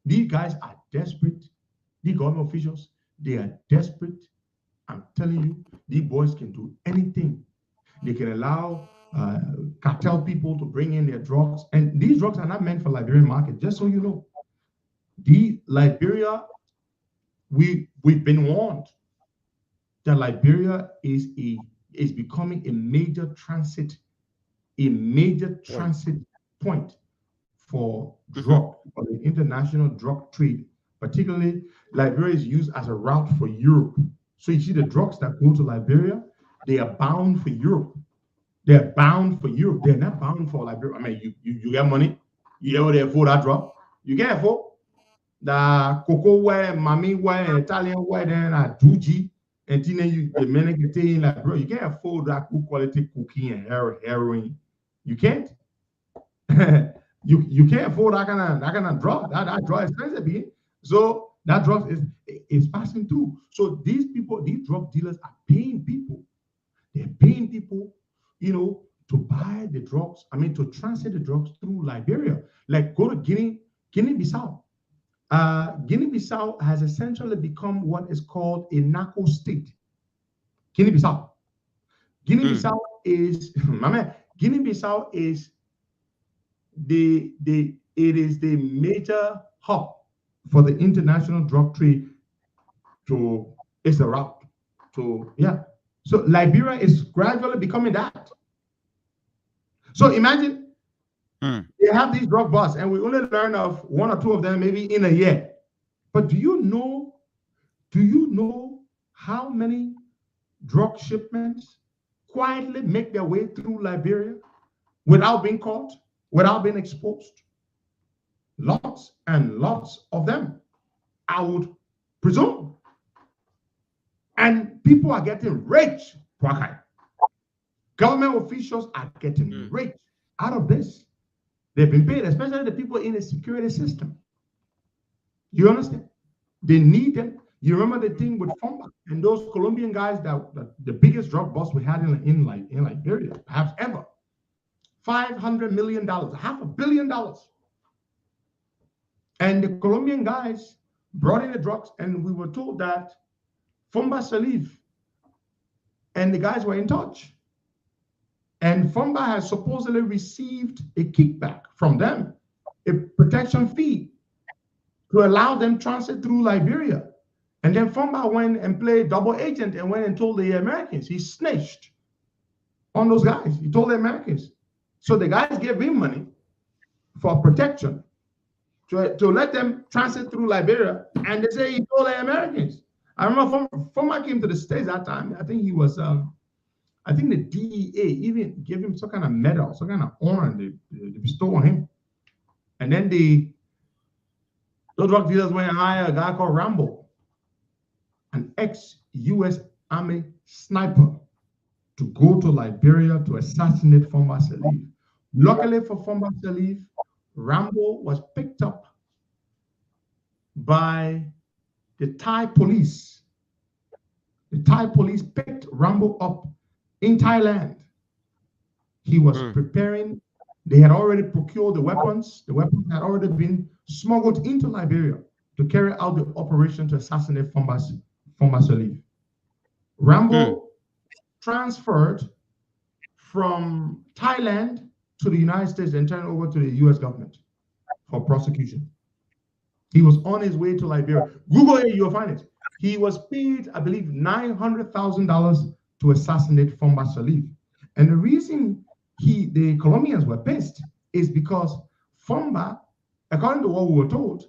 These guys are desperate. The government officials, they are desperate. I'm telling you, these boys can do anything. They can allow cartel people to bring in their drugs. And these drugs are not meant for Liberian market, just so you know. The Liberia, we've been warned that Liberia is becoming a major transit point for drug, for the international drug trade. Particularly, Liberia is used as a route for Europe. So you see the drugs that go to Liberia, they are bound for Europe. They're bound for Europe. They're not bound for Liberia. I mean, you get money, you ever afford that drug? You can't afford the cocoa way, mommy way, Italian way, then a Duji, and then the men get in like, bro, you can't afford that good quality cookie and heroin. You can't. you can't afford that kind of drug. That drug is expensive. So that drug is passing through. So these drug dealers are paying people. They're paying people, to buy the drugs. I mean, to transit the drugs through Liberia. Like go to Guinea-Bissau. Guinea-Bissau has essentially become what is called a narco state. Guinea-Bissau. Guinea-Bissau is, Guinea-Bissau is the major hub for the international drug trade. It's a route to, So Liberia is gradually becoming that. So imagine they have these drug busts, and we only learn of one or two of them maybe in a year. But do you know how many drug shipments quietly make their way through Liberia without being caught, without being exposed? Lots and lots of them, I would presume. And people are getting rich. Government officials are getting rich out of this. They've been paid, especially the people in the security system. You understand? They need them. You remember the thing with Fomba and those Colombian guys that the biggest drug bust we had in Liberia, perhaps ever. $500 million, $500 million. And the Colombian guys brought in the drugs, and we were told that Fomba Salif and the guys were in touch. And Fomba has supposedly received a kickback from them, a protection fee to allow them transit through Liberia. And then Fomba went and played double agent and went and told the Americans. He snitched on those guys. He told the Americans. So the guys gave him money for protection to let them transit through Liberia. And they say he told the Americans. I remember Fomba came to the States that time. I think he was... I think the DEA even gave him some kind of medal, some kind of honor they bestowed on him. And then those drug dealers went and hired a guy called Rambo, an ex-US Army sniper, to go to Liberia to assassinate Fomba Salif. Luckily for Fomba Salif, Rambo was picked up by the Thai police. The Thai police picked Rambo up in Thailand. He was preparing. They had already procured the weapons. The weapons had already been smuggled into Liberia to carry out the operation to assassinate Fomba Salif. Rambo transferred from Thailand to the United States and turned over to the US government for prosecution. He was on his way to Liberia. Google it, you'll find it. He was paid, I believe, $900,000 to assassinate Fomba Salif. And the reason the Colombians were pissed is because Fomba, according to what we were told,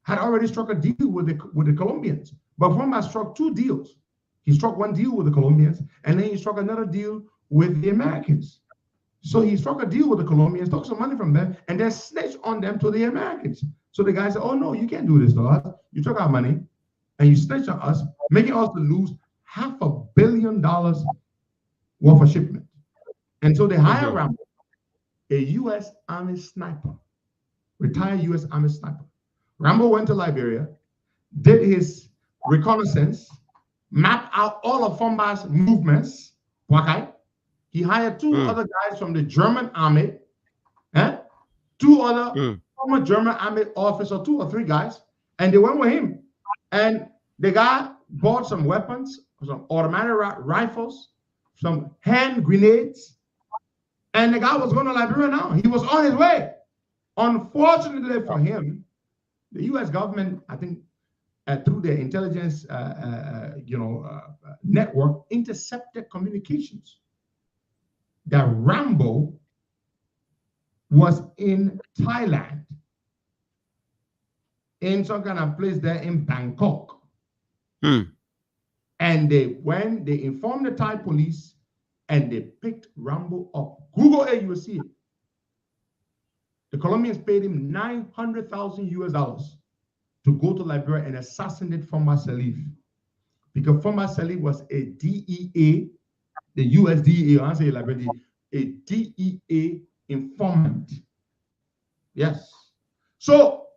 had already struck a deal with the Colombians. But Fomba struck two deals. He struck one deal with the Colombians, and then he struck another deal with the Americans. So he struck a deal with the Colombians, took some money from them, and then snitched on them to the Americans. So the guy said, oh no, you can't do this to us. You took our money, and you snitched on us, making us to lose $500 million worth of shipment. And so they hired Rambo a U.S. Army sniper, retired U.S. Army sniper. Rambo went to Liberia, did his reconnaissance, mapped out all of Fomba's movements. Okay? He hired two other guys from the German army, two other former German army officers, 2 or 3 guys, and they went with him. And the guy bought some weapons, some automatic rifles, some hand grenades, and the guy was going to Liberia now. He was on his way. Unfortunately for him, the U.S. government, I think, through their intelligence, network, intercepted communications that Rambo was in Thailand, in some kind of place there in Bangkok. And they informed the Thai police, and they picked Rambo up. Google it, you will see it. The Colombians paid him $900,000 US to go to Liberia and assassinate Fomba Salif, because Fomba Salif was a DEA, the US DEA, I say Liberia, a DEA informant. Yes. So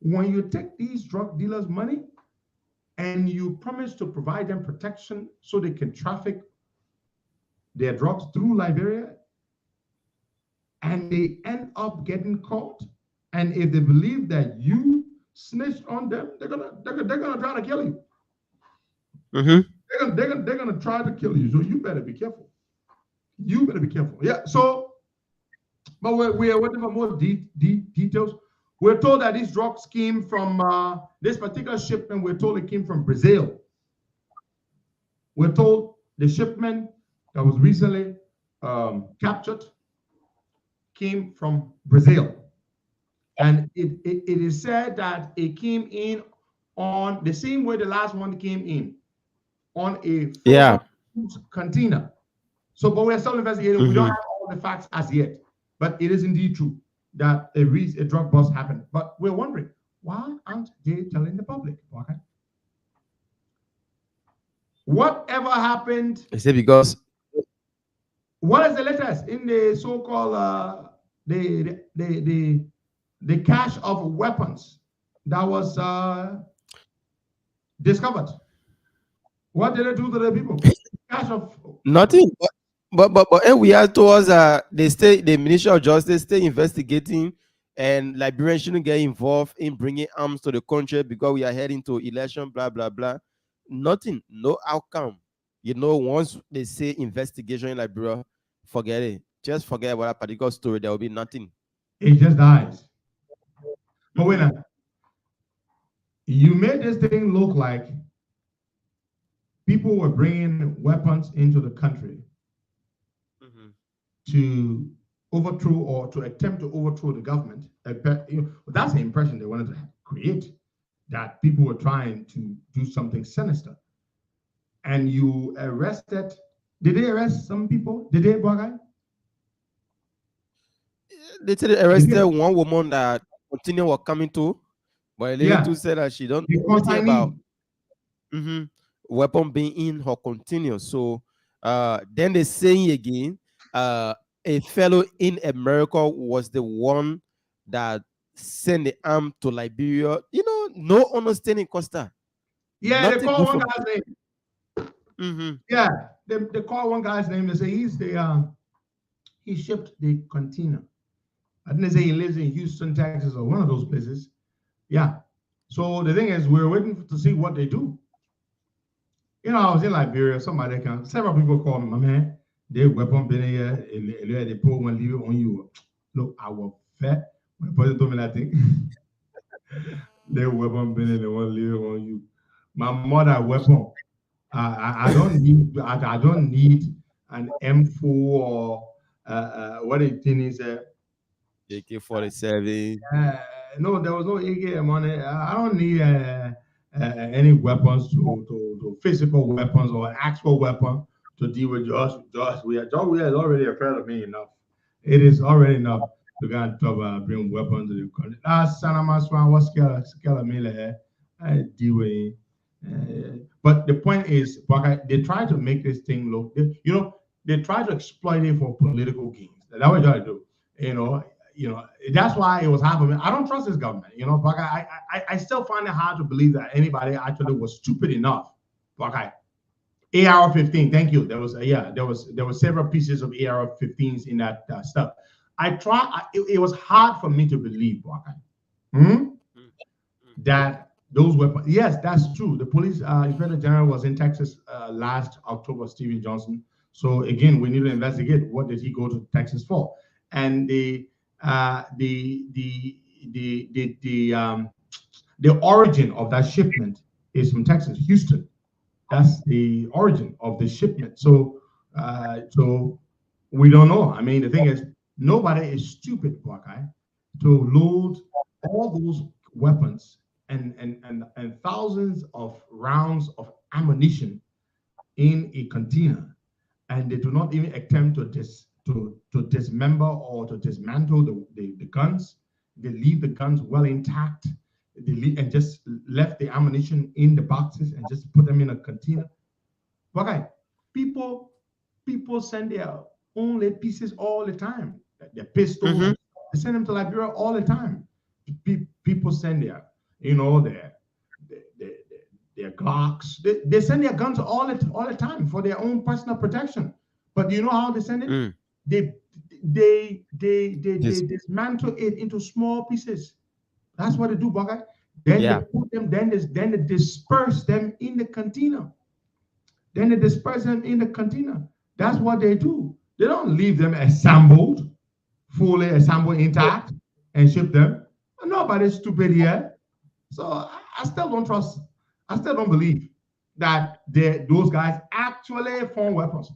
when you take these drug dealers' money and you promise to provide them protection so they can traffic their drugs through Liberia, and they end up getting caught, and if they believe that you snitched on them, they're gonna try to kill you. They're gonna try to kill you. So you better be careful. You better be careful. Yeah. So, but we're waiting for more details. We're told that these drugs came from this particular shipment. We're told it came from Brazil. We're told the shipment that was recently captured came from Brazil. And it is said that it came in on the same way the last one came in, on a container. So, but we're still investigating. We don't have all the facts as yet, but it is indeed true that a drug bust happened. But we're wondering, why aren't they telling the public? Okay. Whatever happened? Is it because? What is the latest in the so-called the cache of weapons that was discovered? What did it do to the people? Cache of nothing. But we are towards the Ministry of Justice stay investigating, and Liberians shouldn't get involved in bringing arms to the country because we are heading to election. Blah blah blah. Nothing. No outcome. Once they say investigation in Liberia, forget it. Just forget about that particular story. There will be nothing. It just dies. But wait a minute. You made this thing look like people were bringing weapons into the country to overthrow or to attempt to overthrow the government. That's the impression they wanted to create, that people were trying to do something sinister. And you arrested. Did they arrest some people? Did they, Bwagai? They said they arrested one woman that continue was coming to, but they too said that she don't know about weapon being in her continue. So then they saying again, a fellow in America was the one that sent the arm to Liberia. No understanding, Costa. Yeah, Nothing they call one guy's name. Yeah, they call one guy's name. They say he shipped the container. I think they say he lives in Houston, Texas, or one of those places. Yeah. So the thing is, we're waiting to see what they do. I was in Liberia. Several people called me, my man. They weapon been here. They put one leave it on you. Look, I was fat. When the person told me that thing, they weapon been here. They want leave it on you. My mother weapon. I don't need an M4 or what the thing is. AK-47. No, there was no AK on it. I don't need any weapons to physical weapons or an actual weapon to deal with Josh. Josh is already afraid of me enough. It is already enough to go and bring weapons to the country. What's scared of me? I deal with it. But the point is, they try to make this thing look, they try to exploit it for political gains. That's what they try to do. You know, that's why it was hard for me. I don't trust this government, but I still find it hard to believe that anybody actually was stupid enough. Okay. AR-15, thank you. There was several pieces of AR-15s in that stuff. It was hard for me to believe, that those weapons. Yes, that's true. The police inspector general was in Texas last October, Stephen Johnson. So again, we need to investigate what did he go to Texas for, and the origin of that shipment is from Texas, Houston. That's the origin of the shipment. So we don't know. I mean, the thing is, nobody is stupid, Buckeye, to load all those weapons and thousands of rounds of ammunition in a container, and they do not even attempt to dismember or to dismantle the guns. They leave the guns well intact. And just left the ammunition in the boxes and just put them in a container. Okay, people send their own lead pieces all the time. Their pistols, they send them to Liberia all the time. People send their Glocks. They send their guns all the time for their own personal protection. But do you know how they send it? They dismantle it into small pieces. That's what they do, Buckeye. Then they put them. Then they disperse them in the container. That's what they do. They don't leave them assembled, fully assembled, intact, and ship them. Nobody's stupid here. So I still don't trust. I still don't believe that those guys actually form weapons.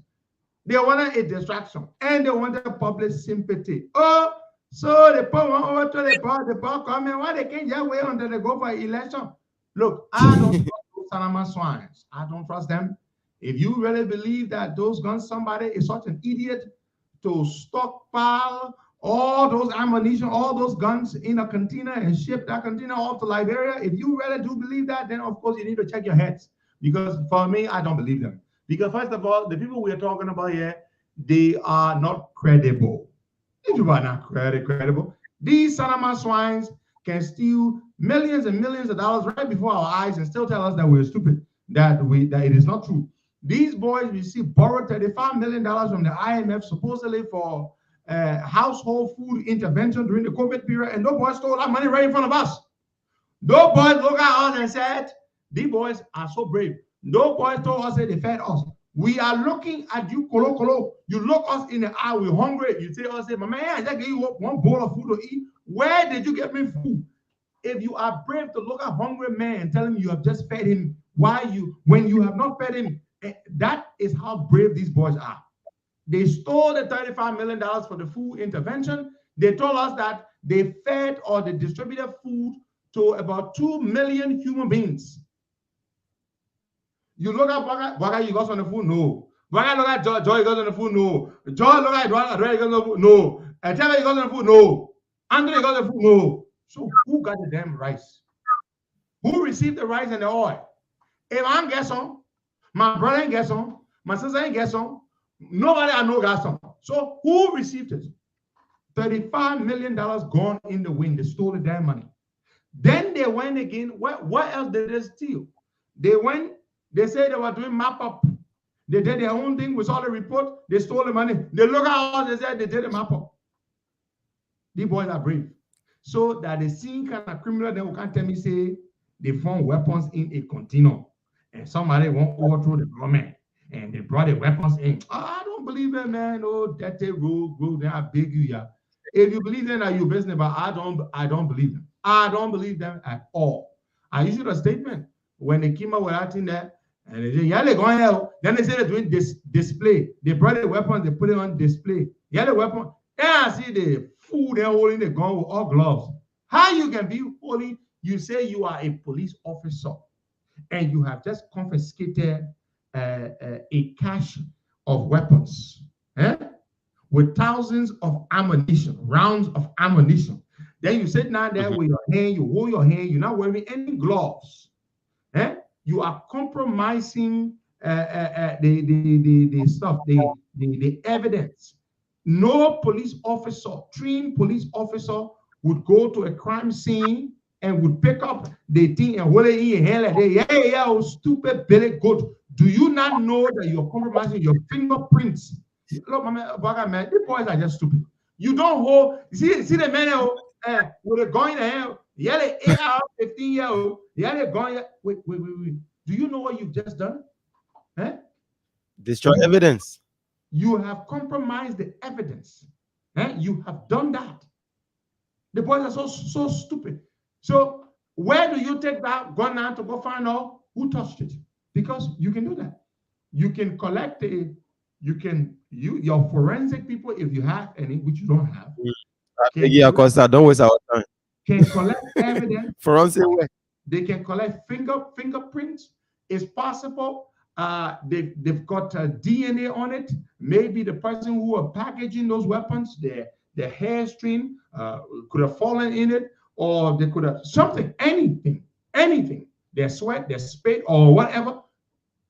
They wanted a distraction and they wanted public sympathy. Oh. So they put one over to the ball comment. Why they can't just wait until they go for election? Look, I don't trust those Panama swines. I don't trust them. If you really believe that those guns, somebody is such an idiot to stockpile all those ammunition, all those guns in a container and ship that container off to Liberia, if you really do believe that, then of course you need to check your heads. Because for me, I don't believe them. Because first of all, the people we are talking about here, they are not credible. These people are not credible. These Panama swines can steal millions and millions of dollars right before our eyes and still tell us that we're stupid, that it is not true. These boys borrowed $35 million from the IMF supposedly for household food intervention during the COVID period, and those boys stole that money right in front of us. Those boys look at us and said, these boys are so brave. Those boys told us that they fed us. We are looking at you, Kolo Kolo. You look us in the eye, we're hungry. You say, my man, I just gave you one bowl of food to eat. Where did you get me food? If you are brave to look at a hungry man and tell him you have just fed him, when you have not fed him, that is how brave these boys are. They stole the $35 million for the food intervention. They told us that they fed or they distributed food to about 2 million human beings. You look at Baga, you got on the food? No. Baga look at Joy, you got on the food? No. Joy look at Edward, you got on the food? No. Tell you got on the food? No. Andre, you got on the food? No. So who got the damn rice? Who received the rice and the oil? If I get some, my brother ain't get some, my sister ain't get some, nobody I know got some. So who received it? $35 million gone in the wind. They stole the damn money. Then they went again. What else did they steal? They went. They said they were doing map up. They did their own thing. We saw the report. They stole the money. They look at all. They said they did a map up. These boys are brave. So that the same kind of criminal, then we can't tell me say they found weapons in a container and somebody won't overthrow the government and they brought the weapons in. I don't believe it, man. Oh, that they rule. Then I beg you, yeah. If you believe them, are you business? But I don't believe them. I don't believe them at all. I issued a statement when they came out with that thing there. And they say, yeah, they're going hell. Then they say they're doing this display. They brought the weapons, they put it on display. Yeah, the weapon. Yeah, I see the food they're holding the gun with all gloves. How you can be holding? You say you are a police officer and you have just confiscated a cache of weapons with thousands of ammunition, rounds of ammunition. Then you sit down there with your hand, you hold your hand, you're not wearing any gloves. You are compromising the stuff, the evidence. No police officer, trained police officer, would go to a crime scene and would pick up the thing and hold it in your hand like that. Yeah, oh, stupid Billy Goat. Do you not know that you're compromising your fingerprints? Look, man, these boys are just stupid. You don't hold. See the man with a gun in the hand. Yeah, the AR 15-year-old. Yeah, they're going. Wait. Do you know what you've just done? Destroy evidence. You have compromised the evidence. You have done that. The boys are so stupid. So where do you take that gun now to go find out who touched it? Because you can do that. You can collect your forensic people, if you have any, which you don't have. Costa, don't waste our time. Can collect evidence. Forensic way. They can collect fingerprints. It's possible. They've got DNA on it. Maybe the person who were packaging those weapons, their hair string could have fallen in it, or they could have something, anything, their sweat, their spit, or whatever.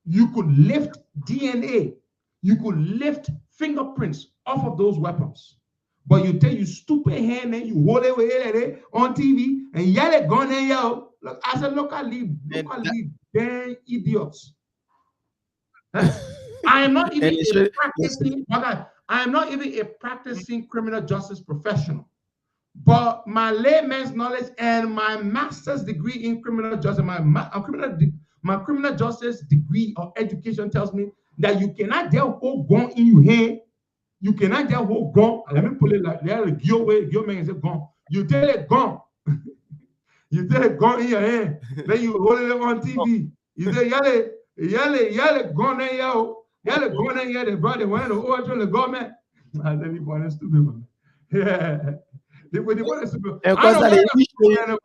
You could lift DNA. You could lift fingerprints off of those weapons. But you take your stupid hand and you hold it on TV and yell it, gun and yell. Look, I said, look at these damn idiots. I am not even a practicing criminal justice professional. But my layman's knowledge and my master's degree in criminal justice, my criminal justice degree of education tells me that you cannot just hold gun in your hand. You cannot just hold gun. Let me put it like that. Your man is a gun. You tell it gun. You tell it gun in your hand. Then you hold it on TV. You say, yell, gun in yo. Yell, gun in yo. The brother went to overthrow the government. I said, you want to stupid, man. Yeah. They want to stupid. And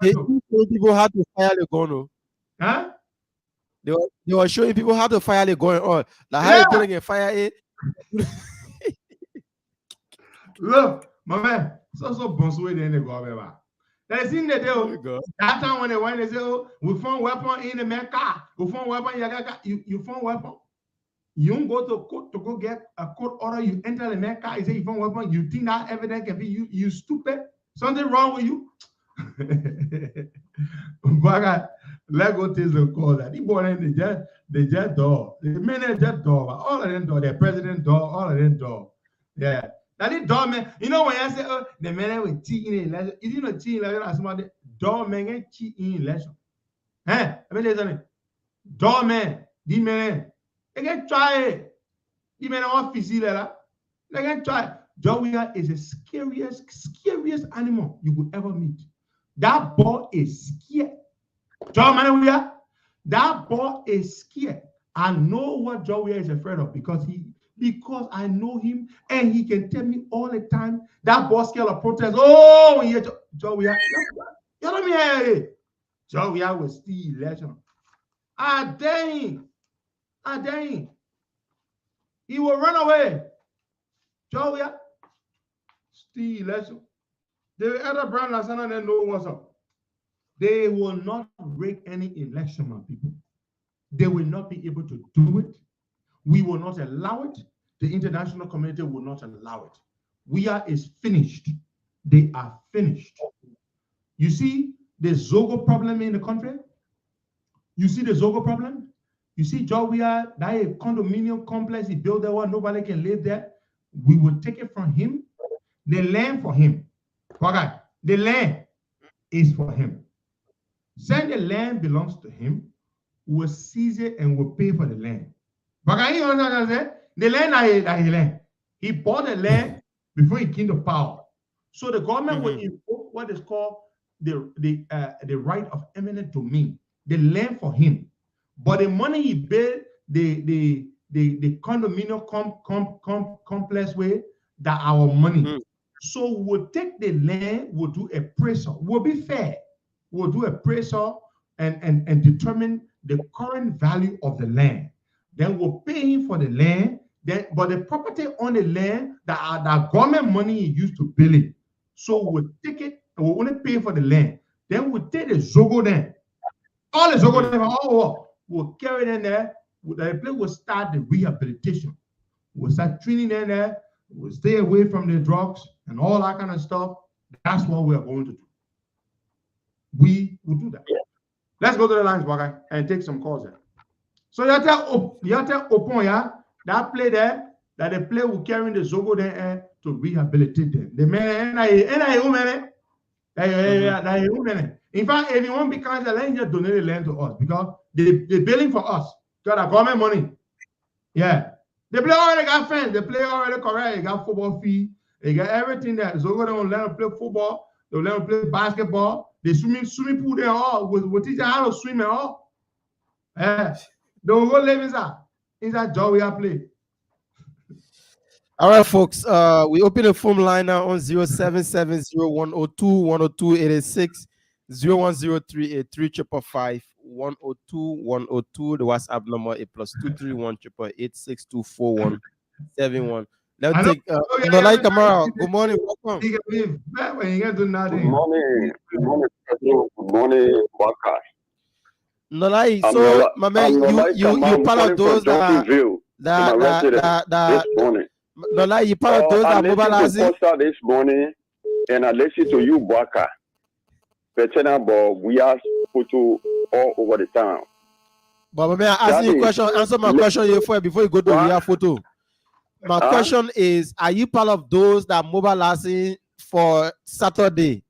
because people had to fire the gun. Huh? They were showing people how to fire the gun. Or like how they can fire it. Look, my man, so bonsoir in the government. That's in the deal. That time when they say, oh, we found weapon in the man car. We found weapon, you found weapon. You don't go to court to go get a court order. You enter the man car, you say you found weapon. You think that evidence can be you stupid? Something wrong with you? But let go take the call that the boy they just dog. The men just dog. All of them dog. Their president dog. All of them dog. Yeah. Now this dog man, you know when I say the men will cheat in election, is you know cheat in election as somebody dog man can cheat in election. Let me tell you something. Dog man, the men, they can try it. The men are official there. They can try. Jowia is the scariest animal you could ever meet. That boy is scared. Jowia, that boy is scared. I know what Jowia is afraid of because I know him and he can tell me all the time that boy scared of protest. Oh, yeah, Jowia, you know me, Jowia will steal election. Dang. He will run away. Jowia, steal election. The other brand last night they know what's up. They will not rig any election, my people. They will not be able to do it. We will not allow it. The international community will not allow it. Is finished. They are finished. You see the Zogo problem in the country? You see the Zogo problem? You see Jowia, that a condominium complex he built there where nobody can live there. We will take it from him. The land for him. Okay. The land is for him. Saying the land belongs to him, we'll seize it and we'll pay for the land. But you understand what I said? The land is his land. He bought the land before he came to power. So the government will invoke what is called the right of eminent domain, the land for him. But the money he built, the condominium complex way, that our money. So we'll take the land, we'll do appraisal. We'll be fair. We'll do appraisal and determine the current value of the land. Then we'll pay him for the land. But the property on the land, that government money he used to build it. So we'll take it and we'll only pay for the land. Then we'll take the Zogo then. All the Zogo then, we'll carry it in there. The place will start the rehabilitation. We'll start training in there. we'll stay away from the drugs and all that kind of stuff. That's what we are going to do. We will do that. Let's go to the lines, Waka, and take some calls there. So you tell Opon, yeah, that play there, that the play will carry the Zogo there to rehabilitate them. The man, in fact, if you want to be kind, let just donate the land to us because they're billing for us. Got a government money. Yeah. The player already got fans. The player already correct. They got football fee. They got everything there. Zogo don't let them play football. They let them play basketball. They swimming pool there all. We teach them how to swim and all. Yeah. They will go live inside job we have play. All right, folks. We open the phone line now on 0770-102-102-86, 010383555-102-102. The WhatsApp number is +231-888-624-171. Let's take Nolai Kamara. Good morning. Welcome. Good morning, Waka. Nolai, so my man, you part of those that Nolai, you part of those that mobilizing this morning, and I listen to you, Waka. We are photo all over the town. But my man, ask you a question. Answer my question here before you go to your photo. My question is: are you part of those that mobilizing for Saturday?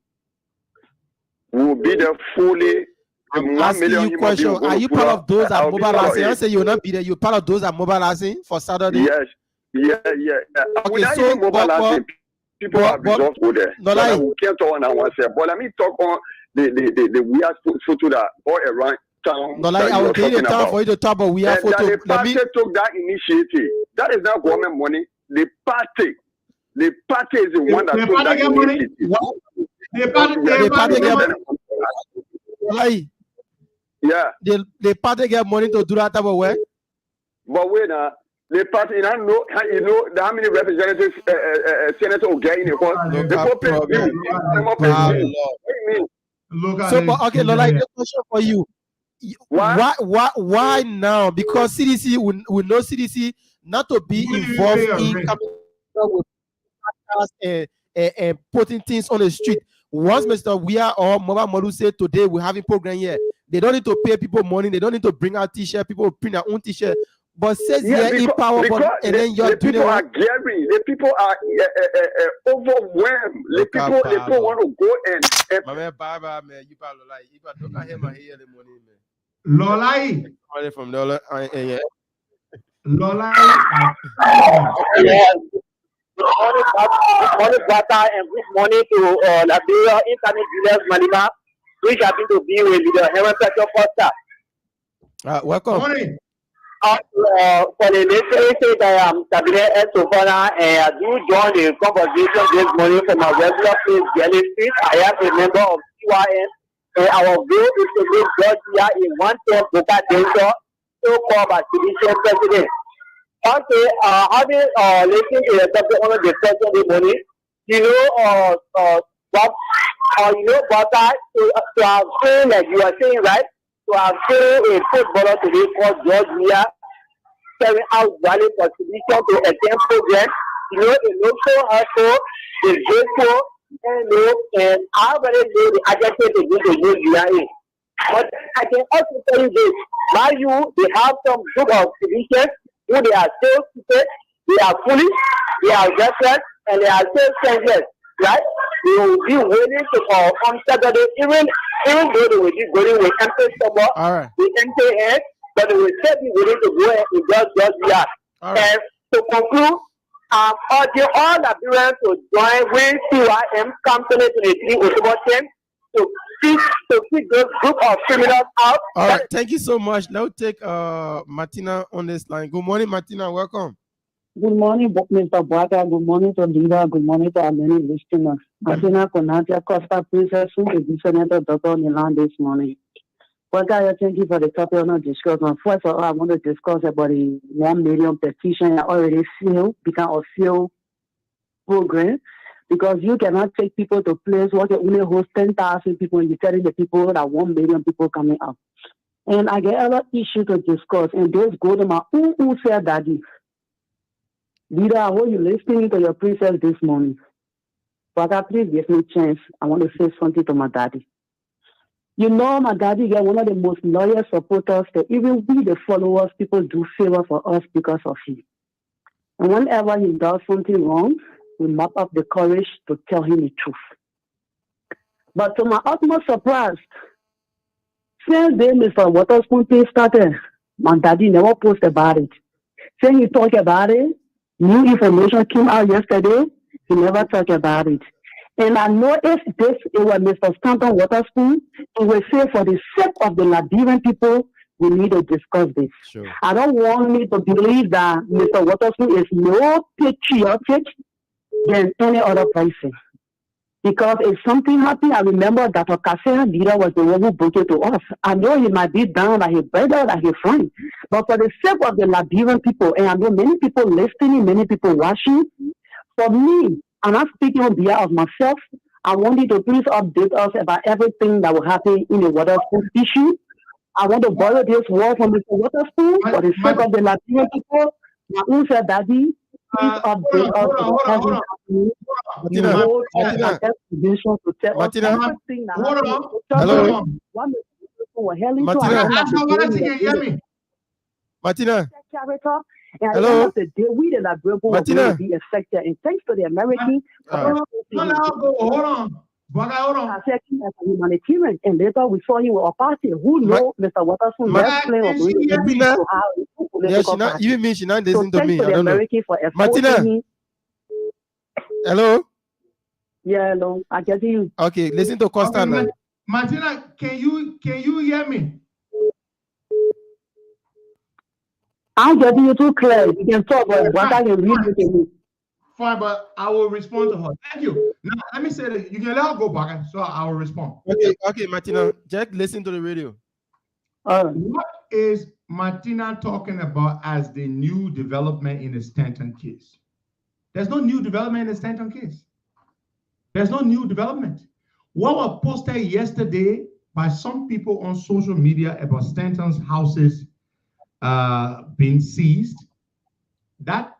We will be there fully. I'm asking you a question. Are you part of those that mobilizing? I say you will not be there. You're part of those that mobilizing for Saturday? Yes. Yeah. Okay, so mobilizing, people have resolved to go there. We can't talk on our say, but let me talk on the weird photo that all around town. No, like I will give you time for you to talk about weird photo. The party took that initiative. That is not government money. The party is the one that took that initiative. The party get money. Like, yeah. The party get money to do that type of work. But wait now. The party, you know how many representatives senators will get in the court. So, okay, like the question for you. Why now? Because CDC we know CDC not to be involved in coming with and putting things on the street. Once Mr. Weah or Mobile Model said today we're having program here, they don't need to pay people money. They don't need to bring out t-shirt. People print their own t-shirt. But says empowerment, and then you're doing people are gearing. The people are overwhelmed. The people want to go and. My man, bye, man. You probably like. You probably don't hear my ear in the morning, man. Lolai. From Lola. Yeah. Lolai. Good morning, Bata, and good morning to Liberia Internet Julius Malima, which have been to be with the Heaven Petrol Costa. Welcome. Morning. For the military state, I am Cabinet S. Sofana, and I do join the conversation this morning from my regular place, Jelly Street. I am a member of CYN, and our goal is to make Georgia in one term Boca Denso, so-called by CDC President. Okay, having listened to the subject on the discussion this morning, Bata, to have seen, like you are saying, right? To have seen a footballer today called George Weah carrying out rally contribution to a temp program. It looks so hurtful, it's grateful, and I already know the agency to do the George Weah in. But I can also tell you this, by you, they have some group of citizens who they are still stupid, they are foolish, they are reckless, and they are still senseless, right? They will be waiting to on Saturday, even though they will be going with empty stomach, with empty head, but they will still be willing to go and just Weah. And to conclude, I'm urging all Liberians to join with CYM Company 23 October 10 to keep those group of criminals out. All right, thank you so much. Now take Martina on this line. Good morning, Martina. Welcome. Good morning, Mr. Boata. Good morning to Leader. Good morning to our many listeners. Martina Konatia, Costa Princess, who is the Senator Dr. Milan this morning. Boata, thank you for the topic on the discussion. First of all, I want to discuss about the 1 million petition I already sealed, become a sealed program. Because you cannot take people to place where they only host 10,000 people and you're telling the people that 1 million people coming out. And I get other issues to discuss, and those go to my who said daddy. Leader, I want you listening to your princess this morning. Father, please give me a chance. I want to say something to my daddy. You know, my daddy is one of the most loyal supporters that even we, the followers, people do favor for us because of him. And whenever he does something wrong, we mop up the courage to tell him the truth. But to my utmost surprise, since then Mr. Witherspoon thing started, my daddy never posted about it. Since he talked about it, new information came out yesterday, he never talked about it. And I know if it was Mr. Stanton Witherspoon, he will say for the sake of the Liberian people, we need to discuss this. Sure. I don't want me to believe that Mr. Witherspoon is more patriotic than any other person. Because if something happened, I remember that Okasea leader was the one who broke it to us. I know he might be down like his brother, like his friend. But for the sake of the Liberian people, and I know many people listening, many people watching, for me, I'm not speaking on behalf of myself. I want you to please update us about everything that will happen in the Witherspoon issue. I want to borrow this word from Mr. Witherspoon for the sake of the Liberian people. My own said, Daddy, please update us about everything. Martina. And at the end of the day, we the Liberian will be affected. And thanks to the Americans, hold on. Hold on. As a humanitarian, and later we saw him with a party. Who knows Mr. Witherspoon? Even me, she not listening to me. I don't know. Martina. Hello. Yeah, hello. I can hear you. Okay, listen to Costa now. Martina, can you hear me? I'm getting you too clear. You can talk, but what I can read you to. Fine, but I will respond to her. Thank you. Now, let me say that you can let her go back, so I will respond. Okay, Martina, Jack, listen to the radio. What is Martina talking about as the new development in the Stanton case? There's no new development in the Stanton case. There's no new development. What was posted yesterday by some people on social media about Stanton's houses being seized, that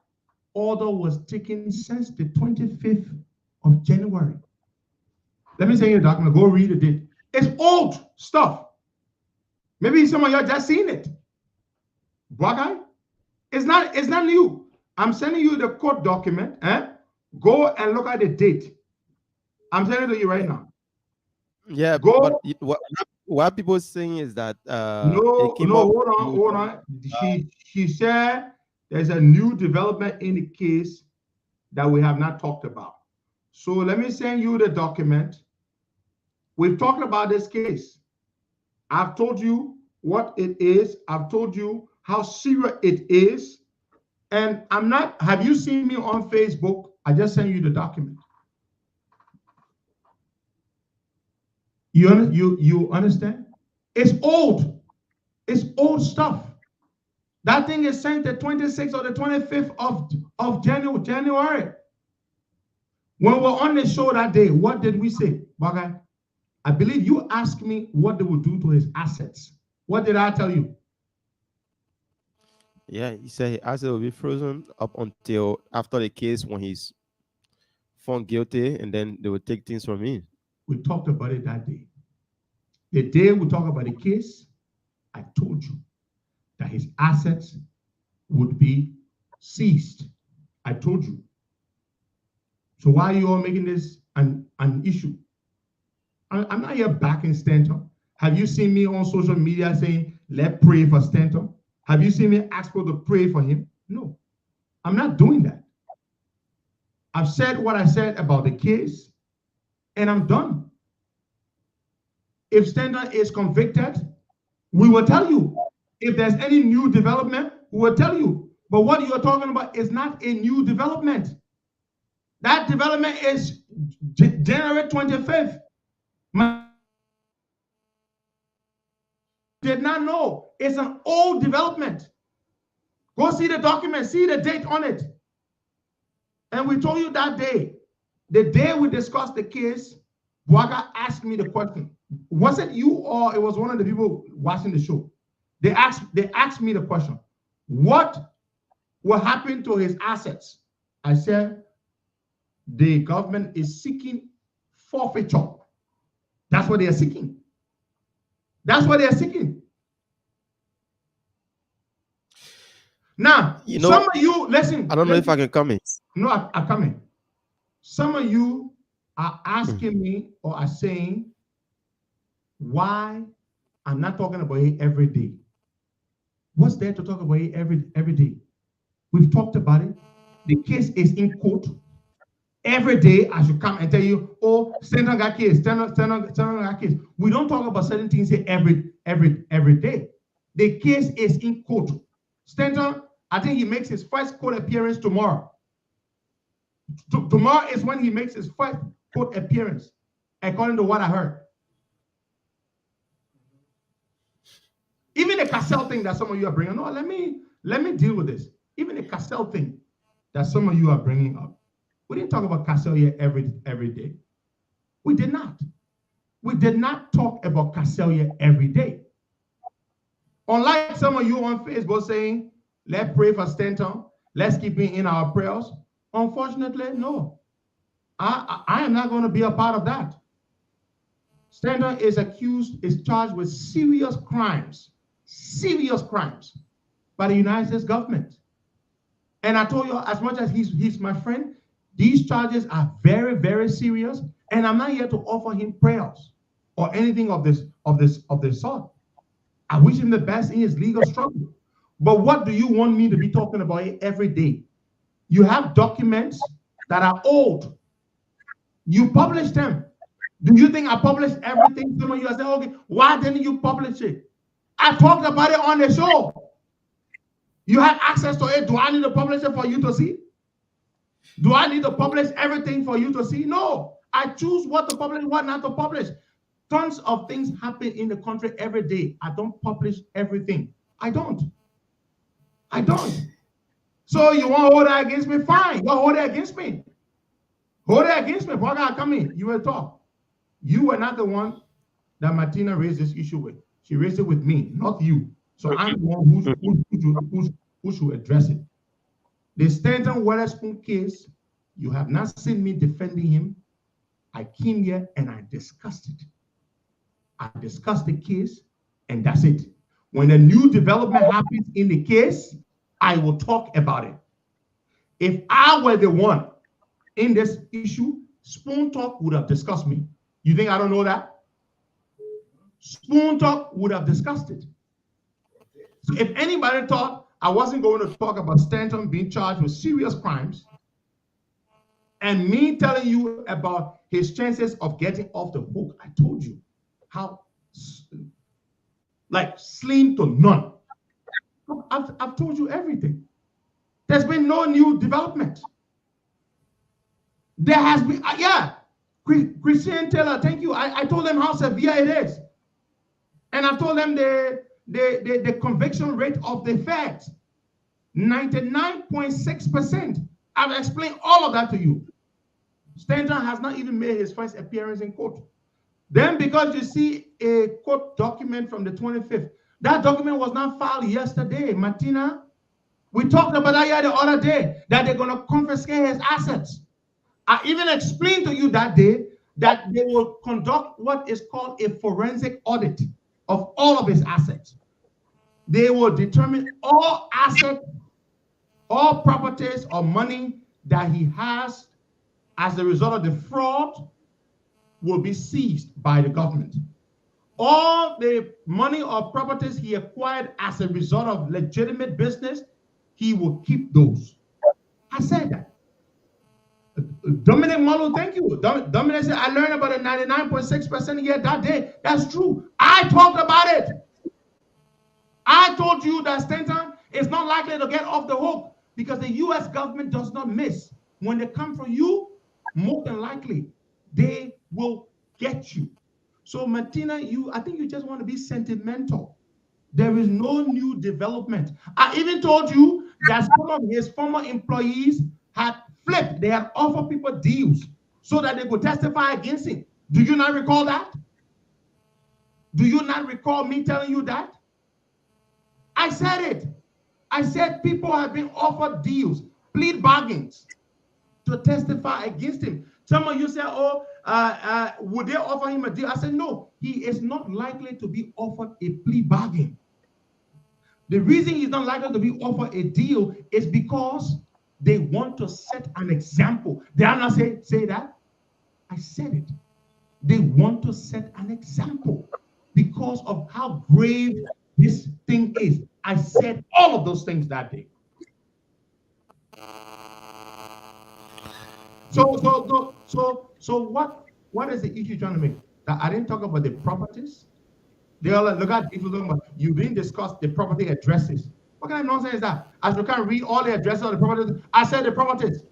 order was taken since the 25th of January. Let me send you a document. Go read the date. It's old stuff. Maybe some of y'all just seen it. Black guy? It's not new. I'm sending you the court document. Go and look at the date. I'm sending it to you right now. Yeah, go. But what people are saying is that hold on. She said there's a new development in the case that we have not talked about. So let me send you the document. We've talked about this case. I've told you what it is. I've told you how serious it is. And have you seen me on Facebook? I just sent you the document. You understand? It's old. It's old stuff. That thing is sent the 26th or the 25th of January. When we're on the show that day, what did we say, Bagai? I believe you asked me what they would do to his assets. What did I tell you? Yeah, he said his assets will be frozen up until after the case when he's found guilty, and then they will take things from him. We talked about it that day. The day we talked about the case, I told you that his assets would be seized. I told you. So why are you all making this an issue? I'm not here backing Stanton. Have you seen me on social media saying, let's pray for Stanton? Have you seen me ask people to pray for him? No, I'm not doing that. I've said what I said about the case, and I'm done. If Stanton is convicted, we will tell you. If there's any new development, we will tell you. But what you're talking about is not a new development. That development is January 25th. Did not know. It's an old development. Go see the document, see the date on it. And we told you that day, the day we discussed the case, Bwaga asked me the question. Was it you or it was one of the people watching the show? They asked me the question, what will happen to his assets? I said the government is seeking forfeiture. That's what they are seeking. That's what they are seeking. Now, some of you, listen. I don't know if I can come in. No, I'm coming. Some of you are asking me or are saying why I'm not talking about it every day. What's there to talk about it every day? We've talked about it. The case is in court. Every day I should come and tell you, oh, Stanton got case, Stanton got case. We don't talk about certain things here every day. The case is in court. Stanton, I think he makes his first court appearance tomorrow. Tomorrow is when he makes his first court appearance, according to what I heard. Even the Cassell thing that some of you are bringing, no, let me deal with this. Even the Cassell thing that some of you are bringing up. We didn't talk about Cassell here every day. We did not. We did not talk about Cassell here every day. Unlike some of you on Facebook saying, let's pray for Stanton, let's keep him in our prayers. Unfortunately, no. I am not going to be a part of that. Stanton is charged with serious crimes by the United States government. And I told you, as much as he's my friend, these charges are very, very serious, and I'm not here to offer him prayers or anything of this sort. I wish him the best in his legal struggle. But what do you want me to be talking about every day? You have documents that are old. You publish them. Do you think I published everything? Some of you are saying, okay, why didn't you publish it? I talked about it on the show. You have access to it. Do I need to publish it for you to see? Do I need to publish everything for you to see? No. I choose what to publish, what not to publish. Tons of things happen in the country every day. I don't publish everything. I don't. So you want to hold that against me? Fine. You hold it against me. Hold it against me. Why can't I come in? You will talk. You were not the one that Martina raised this issue with. She raised it with me, not you. So I'm the one who should address it. The Stanton Witherspoon case, you have not seen me defending him. I came here and I discussed it. I discussed the case, and that's it. When a new development happens in the case, I will talk about it. If I were the one in this issue, Spoon Talk would have discussed me. You think I don't know that? Spoon Talk would have discussed it. So if anybody thought I wasn't going to talk about Stanton being charged with serious crimes and me telling you about his chances of getting off the hook, I told you how like slim to none. I've told you everything. There's been no new development. There has been, Christian Taylor, thank you. I told them how severe it is. And I told them the conviction rate of the feds, 99.6%. I've explained all of that to you. Stanton has not even made his first appearance in court. Then because you see a court document from the 25th, that document was not filed yesterday, Martina. We talked about that here the other day, that they're going to confiscate his assets. I even explained to you that day that they will conduct what is called a forensic audit of all of his assets. They will determine all assets, all properties or money that he has as a result of the fraud will be seized by the government. All the money or properties he acquired as a result of legitimate business, he will keep those. I said that. Dominic Malo, thank you. Dominic said, I learned about the 99.6% here that day. That's true. I talked about it. I told you that Stanton is not likely to get off the hook because the U.S. government does not miss. When they come for you, more than likely, they will get you. So Martina, I think you just want to be sentimental. There is no new development. I even told you that some of his former employees had flipped. They had offered people deals so that they could testify against him. Do you not recall that? Do you not recall me telling you that? I said it. I said people have been offered deals, plea bargains, to testify against him. Some of you say, oh, would they offer him a deal? I said, no, he is not likely to be offered a plea bargain. The reason he's not likely to be offered a deal is because they want to set an example. Did I not say that? I said it. They want to set an example because of how grave this thing is. I said all of those things that day. So what is the issue trying to make? That I didn't talk about the properties. They all look at if you're talking about you didn't discuss the property addresses. What kind of nonsense is that? As you can't read all the addresses of the properties, I said the properties.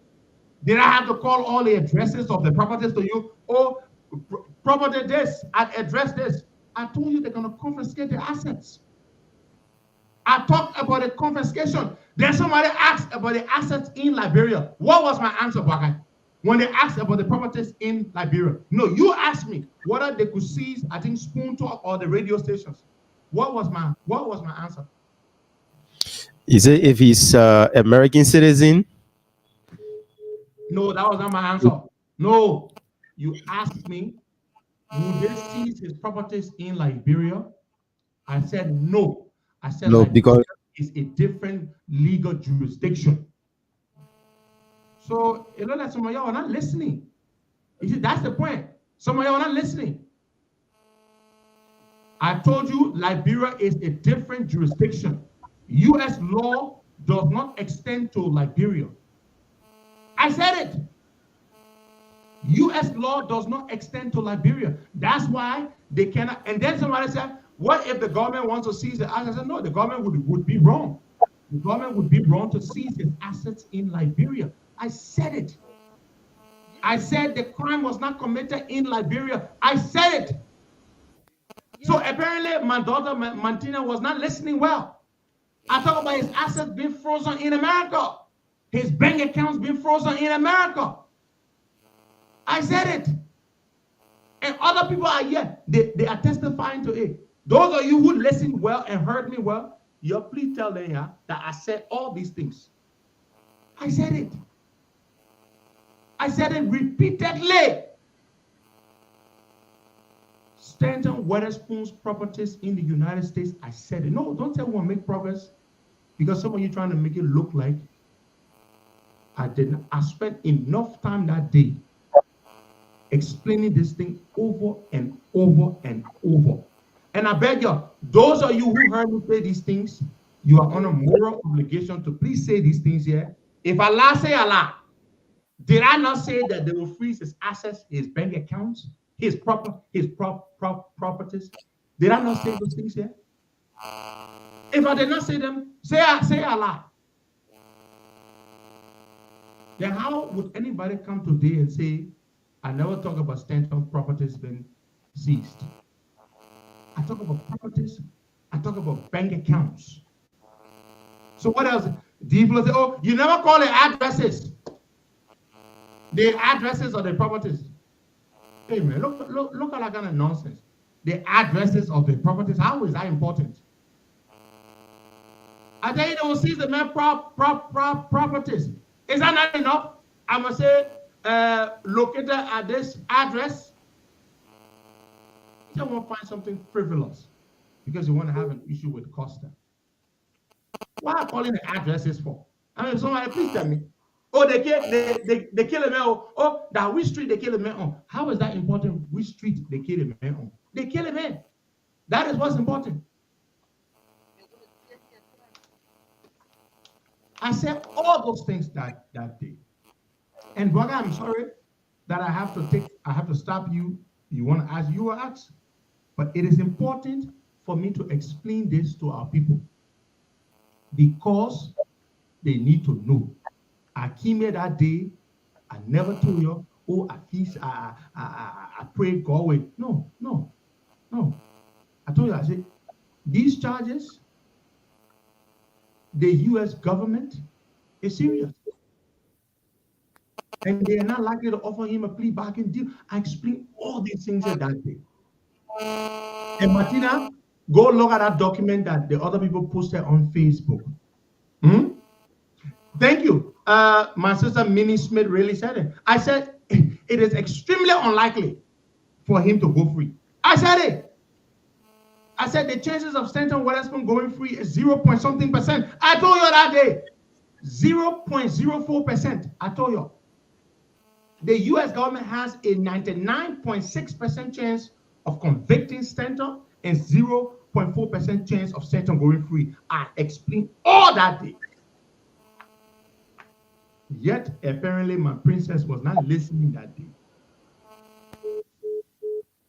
Did I have to call all the addresses of the properties to you? Oh, property this, address this. I told you they're going to confiscate the assets. I talked about the confiscation. Then somebody asked about the assets in Liberia. What was my answer, Bakai? When they asked about the properties in Liberia. No, you asked me whether they could seize, I think, Spoon Talk or the radio stations. What was my answer? Is it if he's American citizen? No, that was not my answer. No, you asked me, would they seize his properties in Liberia? I said no. I said no, because it's a different legal jurisdiction. So you know that some of y'all are not listening. You see, that's the point. Some of y'all are not listening. I told you Liberia is a different jurisdiction. U.S. law does not extend to Liberia. I said it. U.S. law does not extend to Liberia. That's why they cannot. And then somebody said, what if the government wants to seize the assets? I said, no, the government would be wrong. The government would be wrong to seize its assets in Liberia. I said it. I said the crime was not committed in Liberia. I said it. So apparently my daughter Martina was not listening well. I talked about his assets being frozen in America. His bank accounts being frozen in America. I said it. And other people are here. They are testifying to it. Those of you who listened well and heard me well, you please tell them that I said all these things. I said it. I said it repeatedly. Stanton Witherspoon's properties in the United States, I said it. No, don't tell me we'll make progress because some of you trying to make it look like I didn't. I spent enough time that day explaining this thing over and over and over. And I beg you, those of you who heard me say these things, you are on a moral obligation to please say these things here. If Allah say Allah, did I not say that they will freeze his assets, his bank accounts, his properties? Did I not say those things here? If I did not say them, say Allah. Then how would anybody come today and say, I never talk about Stanton properties being seized? I talk about properties. I talk about bank accounts. So what else? People say, oh, you never call the addresses. The addresses of the properties. Hey man, look at that kind of nonsense. The addresses of the properties. How is that important? I tell you, they will seize the man properties. Is that not enough? I must say, located at this address. You don't want to find something frivolous because you want to have an issue with Costa. What are calling the addresses for? I mean, somebody please tell me. Oh, they kill a man. Oh, that which street they kill a man on? How is that important? Which street they kill a man on? They kill a man. That is what's important. I said all those things that day. And brother, I'm sorry that I have to stop you. You want to ask, you will ask. But it is important for me to explain this to our people because they need to know. I came here that day. I never told you, oh, I prayed God way. No. I told you, I said, these charges, the U.S. government is serious. And they are not likely to offer him a plea bargain deal. I explained all these things that day. And Martina, go look at that document that the other people posted on Facebook. Thank you. My sister Minnie Smith really said it. I said it is extremely unlikely for him to go free. I said it. I said the chances of Stanton Witherspoon going free is 0 point something percent. I told you that day. 0.04%. I told you. The US government has a 99.6% chance of convicting Stanton and 0.4% chance of Stanton going free. I explained all that day. Yet, apparently, my princess was not listening that day.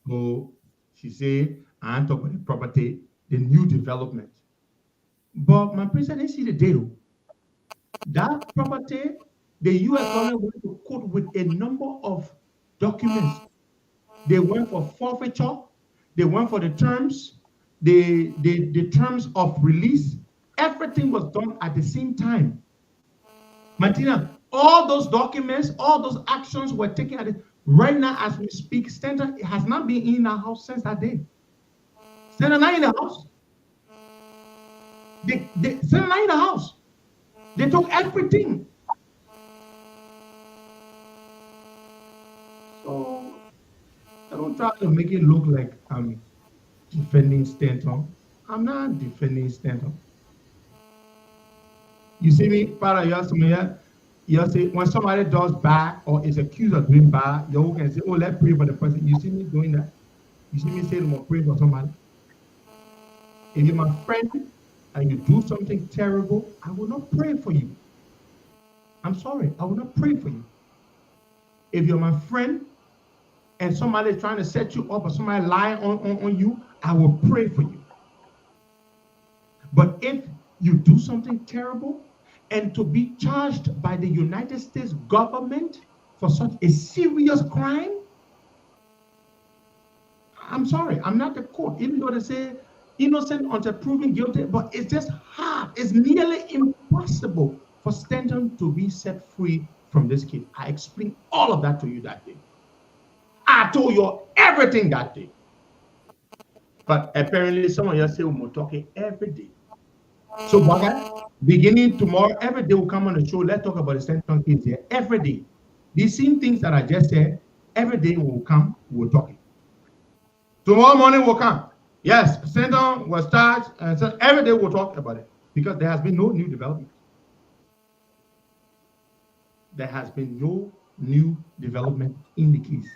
So she said, I talk about the property, the new development. But my princess didn't see the deal. That property, the US government went to court with a number of documents. They went for forfeiture, they went for the terms, the terms of release. Everything was done at the same time. Martina, all those documents, all those actions were taken at it. Right now, as we speak, Stanton has not been in our house since that day. Stanton not in the house. Stanton not in the house. They took everything. So I don't try to make it look like I'm defending Stanton. I'm not defending Stanton. You see me, part of you say when somebody does bad or is accused of doing bad, you can say, oh, let's pray for the person. You see me doing that? You see me saying, I'm pray for somebody. If you're my friend and you do something terrible, I will not pray for you. I'm sorry, I will not pray for you. If you're my friend and somebody is trying to set you up or somebody lying on you, I will pray for you. But if you do something terrible and to be charged by the United States government for such a serious crime, I'm sorry, I'm not the court, even though they say innocent until proven guilty, but it's just hard. It's nearly impossible for Stanton to be set free from this case. I explained all of that to you that day. I told you everything that day. But apparently some of you say we're talking every day. So beginning tomorrow, every day we'll come on the show. Let's talk about the Stanton case here. Every day. These same things that I just said, every day we'll come, we'll talk it. Tomorrow morning we'll come. Yes, Stanton was charged, and so every day we'll talk about it because there has been no new development. There has been no new development in the case.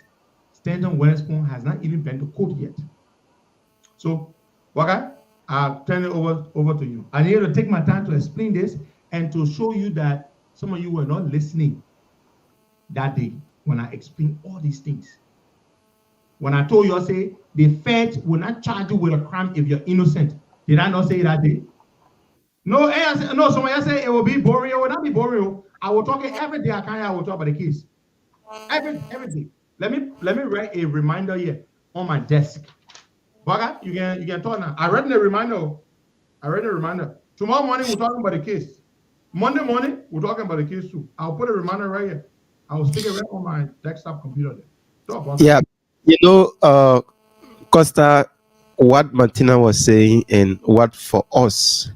Stanton Witherspoon has not even been to court yet. So, I'll turn it over to you. I need to take my time to explain this and to show you that some of you were not listening that day when I explained all these things. When I told you, I say the feds will not charge you with a crime if you're innocent. Did I not say that day? No, somebody say it will be boring. It will not be boring. I will talk every day. I will talk about the case. Every day. Let me write a reminder here on my desk. Baga, you can talk now. I read the reminder. Tomorrow morning we're talking about the case. Monday morning we're talking about the case too. I'll put a reminder right here. I will stick it right on my desktop computer there. Yeah, Costa, what Martina was saying and what for us,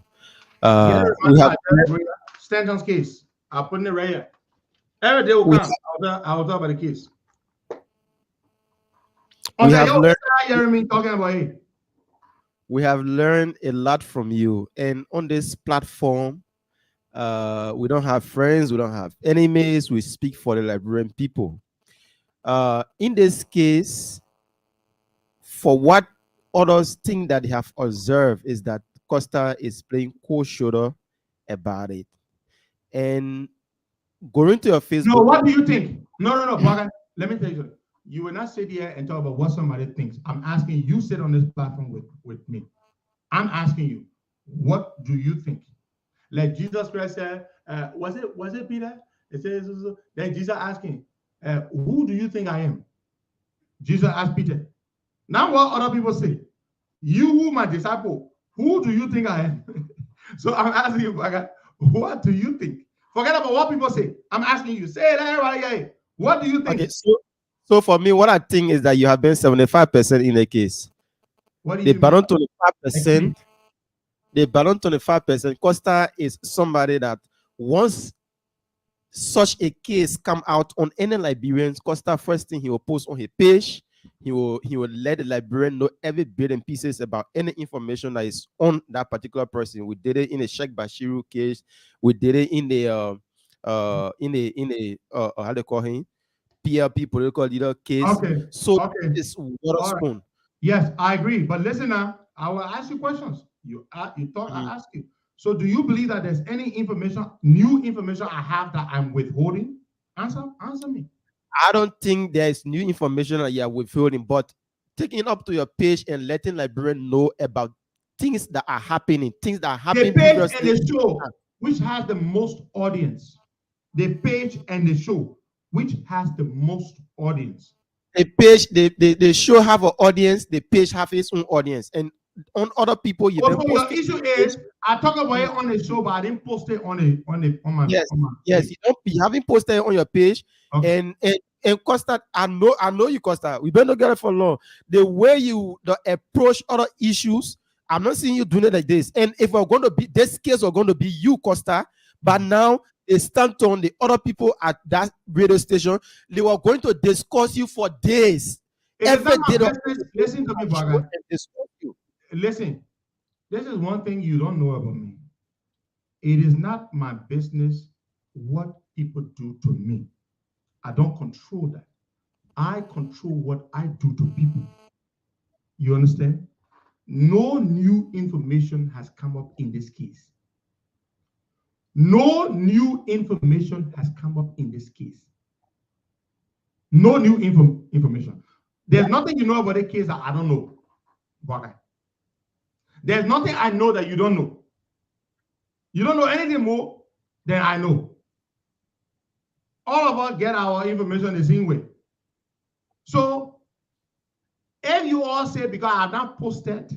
we have Stanton's case. I'll put it right here. Every day will come. I'll talk about the case. We have learned, talking about it. We have learned a lot from you, and on this platform, we don't have friends, we don't have enemies. We speak for the Liberian people. In this case, for what others think that they have observed is that Costa is playing cold shoulder about it. And going to your Facebook. No, what do you think? No, Baga, let me tell you something. You will not sit here and talk about what somebody thinks. I'm asking you, sit on this platform with me. I'm asking you, what do you think? Like Jesus Christ said, was it Peter? It says, then Jesus asking, who do you think I am? Jesus asked Peter. Now what other people say? You who my disciple, who do you think I am? So I'm asking you, Baga, what do you think? Forget about what people say. I'm asking you, say it everybody. What do you think? Okay, so for me, what I think is that you have been 75% in the case. What do you mean? Balance 25%. The balance 25%. Costa is somebody that once such a case come out on any Liberians, Costa, first thing he will post on his page, he will let the Liberian know every bit and pieces about any information that is on that particular person. We did it in the Sheikh Bashiru case. We did it in the how they call him, PLP, political leader case. Okay. So Okay. it's Witherspoon. Right. Yes, I agree. But listen now, I will ask you questions. You thought I asked you. So do you believe that there's any information, new information I have that I'm withholding? Answer me. I don't think there's new information that you're withholding, but taking it up to your page and letting Liberian know about things that are happening, things that are happening. The page and the show, which has the most audience. The page and the show, which has the most audience. The page, the show have an audience, the page have its own audience. And on other people, you don't post it. Issue is, I talk about it on the show, but I didn't post it on my yes, on my yes, you haven't posted it on your page. Okay. And Costa, I know you, Costa. We better not get it for long. The way you approach other issues, I'm not seeing you doing it like this. And if we're going to be this case, we're going to be you, Costa. But now they Stanton, the other people at that radio station, they were going to discuss you for days. Every day. Listen to me, Baga. Listen, this is one thing you don't know about me. It is not my business what people do to me. I don't control that. I control what I do to people. You understand? No new information has come up in this case. No new information has come up in this case. No new information. There's nothing you know about the case that I don't know. Baga. There's nothing I know that you don't know. You don't know anything more than I know. All of us get our information the same way. So, if you all say, because I have not posted,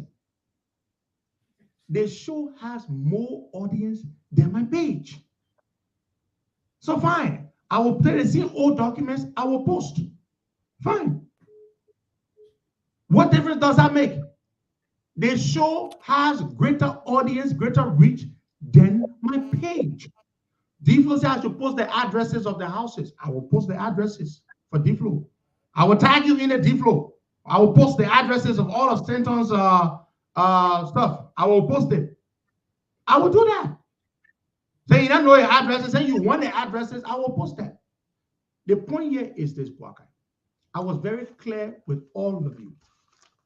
the show has more audience than my page. So fine. I will play the same old documents I will post. Fine. What difference does that make? The show has greater audience, greater reach than my page. D-Flow says I should post the addresses of the houses. I will post the addresses for D-Flow. I will tag you in the D-Flow. I will post the addresses of all of Stanton's stuff. I will post it. I will do that. Say you don't know your addresses, say you want the addresses, I will post that. The point here is this, Boakai. I was very clear with all of you.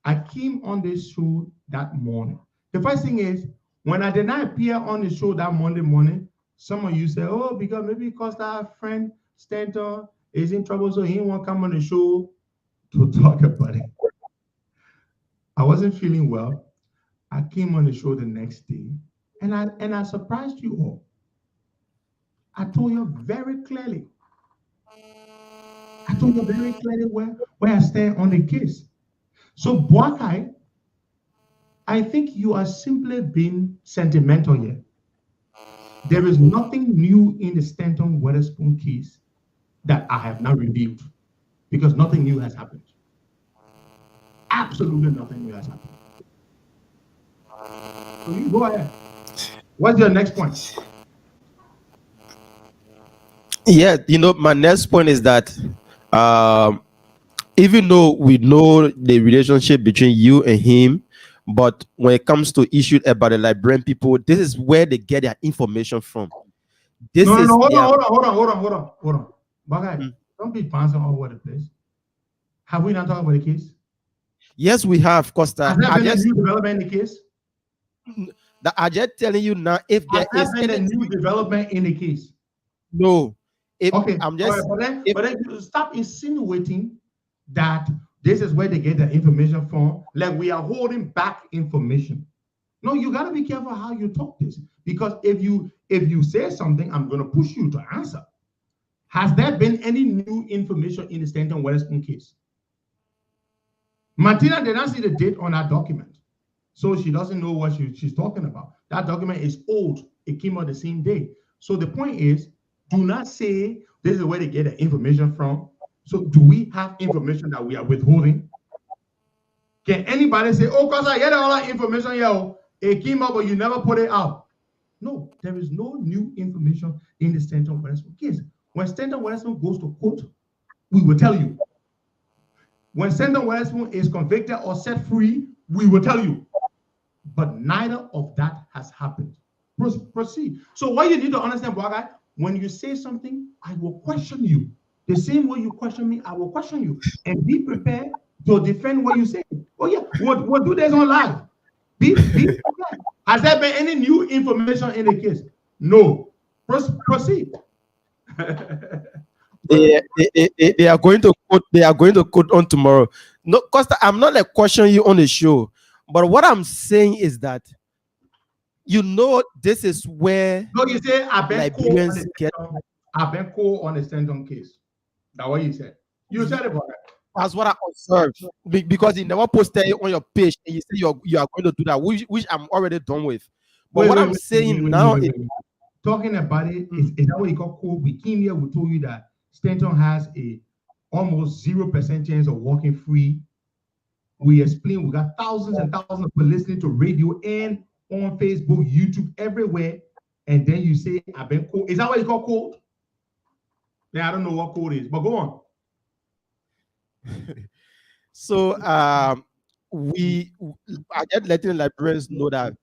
I came on this show that morning. The first thing is, when I did not appear on the show that Monday morning, some of you say, oh, because maybe Costa friend Stanton is in trouble, so he won't come on the show to talk about it. I wasn't feeling well. I came on the show the next day, and I surprised you all. I told you very clearly. Where I stand on the case. So, Boakai, I think you are simply being sentimental here. There is nothing new in the Stanton Witherspoon case that I have not revealed, because nothing new has happened. Absolutely nothing new has happened. So you go ahead. What's your next point? Yeah, my next point is that even though we know the relationship between you and him, but when it comes to issues about the Liberian people, this is where they get their information from. Hold on. Bagai, don't be bouncing all over the place. Have we not talked about the case? Yes, we have, Costa. Has there been a new development in the case? I'm just telling you now, if there is any new development in the case. No. Okay, I'm just. Right, but then you stop insinuating that this is where they get the information from. Like we are holding back information. No, you got to be careful how you talk this, because if you say something, I'm going to push you to answer. Has there been any new information in the Stanton Witherspoon case? Martina did not see the date on that document, so she doesn't know what she's talking about. That document is old. It came out the same day. So the point is, do not say this is where they get the information from. So do we have information that we are withholding? Can anybody say, oh, because I get all that information here, it came up, but you never put it out? No, there is no new information in the Stanton Witherspoon case. When Stanton Witherspoon goes to court, we will tell you. When Stanton Witherspoon is convicted or set free, we will tell you. But neither of that has happened. Proceed. So what you need to understand, black guy, when you say something, I will question you. The same way you question me, I will question you. And be prepared to defend what you say. Oh yeah, we'll do this on live. Be prepared. Has there been any new information in the case? No. Proceed. They are going to quote. They are going to quote on tomorrow. No, Costa, I'm not like questioning you on the show, but what I'm saying is that this is where no, you say Liberians get. I've been cool on the Stanton case. That's what you said. You said about that. That's what I observed because you never posted it on your page and you say you are going to do that, which I'm already done with. But what I'm saying now is talking about it is that what you got cool? We came here, we told you that Stanton has a almost 0% chance of walking free. We explained we got thousands and thousands of people listening to radio and on Facebook, YouTube, everywhere. And then you say, I've been cold. Is that what you call cold? Yeah, I don't know what cold is, but go on. So I get letting Liberians know that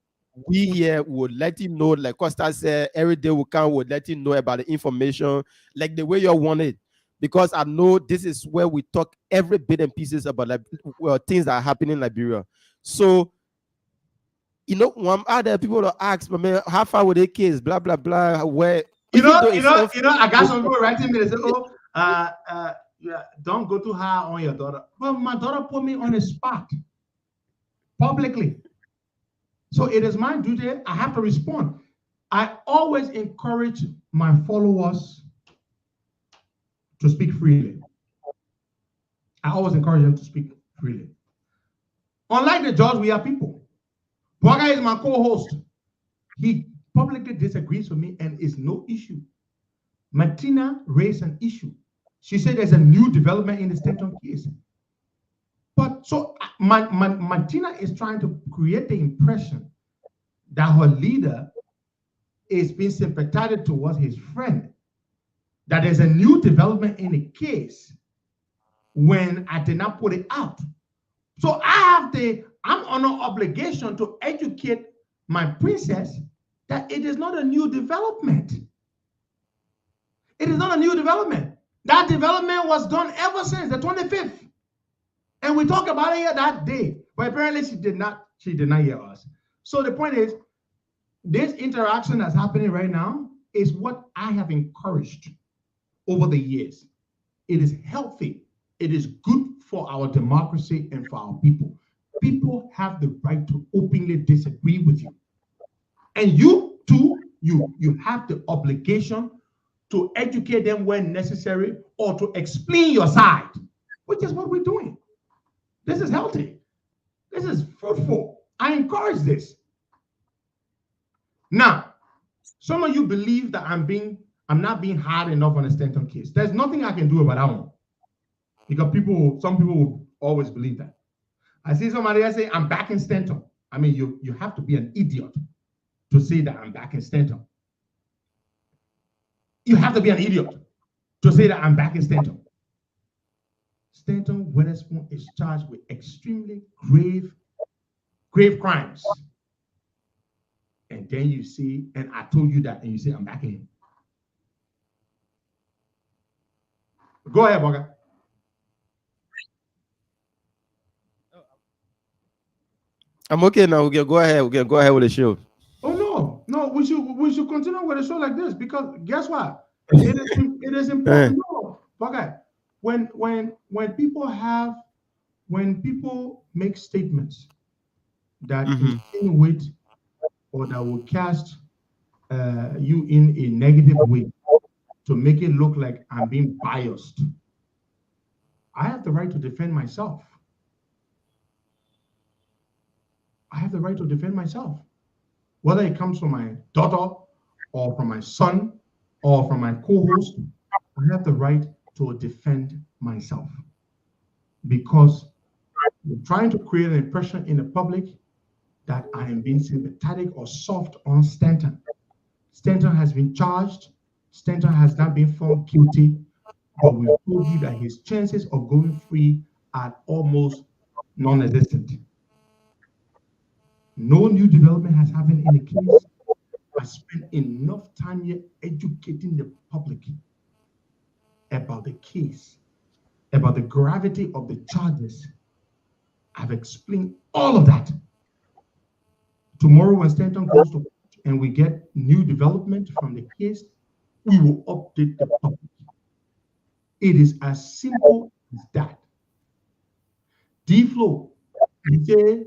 we here would let him know, like Costa said, every day we can would let him know about the information, like the way you want it. Because I know this is where we talk every bit and pieces about things that are happening in Liberia. So, one other people to ask, man, how far with the case? Blah blah blah. Where I got some people writing me. They say, yeah, don't go too high on your daughter. Well, my daughter put me on the spot publicly. So it is my duty. I have to respond. I always encourage my followers to speak freely. I always encourage them to speak freely. Unlike the judge, we are people. Bwaga is my co-host. He publicly disagrees with me and is no issue. Martina raised an issue. She said there's a new development in the Stanton case. But so Martina is trying to create the impression that her leader is being sympathetic towards his friend. That there's a new development in the case when I did not put it out. So I'm on an obligation to educate my princess that it is not a new development. It is not a new development. That development was done ever since the 25th. And we talked about it here that day. But apparently she did not hear us. So the point is, this interaction that's happening right now is what I have encouraged over the years. It is healthy. It is good for our democracy and for our people. People have the right to openly disagree with you. And you too, you have the obligation to educate them when necessary or to explain your side, which is what we're doing. This is healthy. This is fruitful. I encourage this. Now, some of you believe that I'm not being hard enough on the Stanton case. There's nothing I can do about that one. Because some people will always believe that. I see somebody else say, I'm back in Stanton. I mean, you have to be an idiot to say that I'm back in Stanton. You have to be an idiot to say that I'm back in Stanton. Stanton Witherspoon is charged with extremely grave crimes. And then you see, and I told you that, and you say, I'm back in. Go ahead, Boga. I'm okay now. We can go ahead. We can go ahead with the show. Oh no, we should continue with a show like this because guess what? It is important. No, Boga. When people make statements that insinuate or that will cast you in a negative way to make it look like I'm being biased, I have the right to defend myself. I have the right to defend myself. Whether it comes from my daughter or from my son or from my co-host, I have the right to defend myself because you're trying to create an impression in the public that I am being sympathetic or soft on Stanton. Stanton has been charged Stanton has not been found guilty, but we told you that his chances of going free are almost non-existent. No new development has happened in the case. I spent enough time here educating the public about the case, about the gravity of the charges. I've explained all of that. Tomorrow, when Stanton goes to court and we get new development from the case, we will update the public. It is as simple as that. D-Flow, you say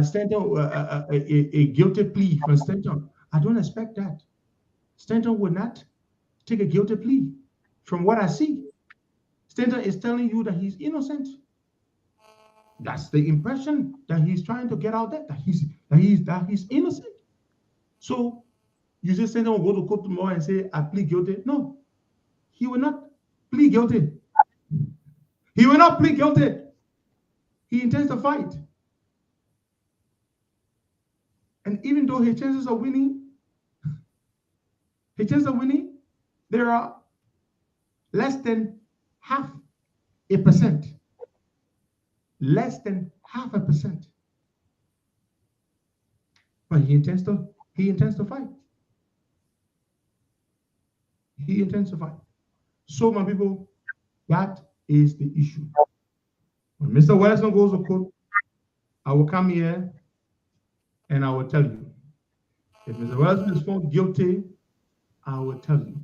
Stanton, a guilty plea from Stanton. I don't expect that. Stanton would not take a guilty plea from what I see. Stanton is telling you that he's innocent. That's the impression that he's trying to get out there, that he's innocent. So you say Stanton will go to court tomorrow and say, I plead guilty. No, he will not plead guilty. He will not plead guilty. He intends to fight. And even though his chances of winning, there are less than 0.5%. Less than 0.5%. But he intends to fight. He intends to fight. So, my people, that is the issue. When Mr. Witherspoon goes to court, I will come here and I will tell you. If Mr. Witherspoon is found guilty, I will tell you.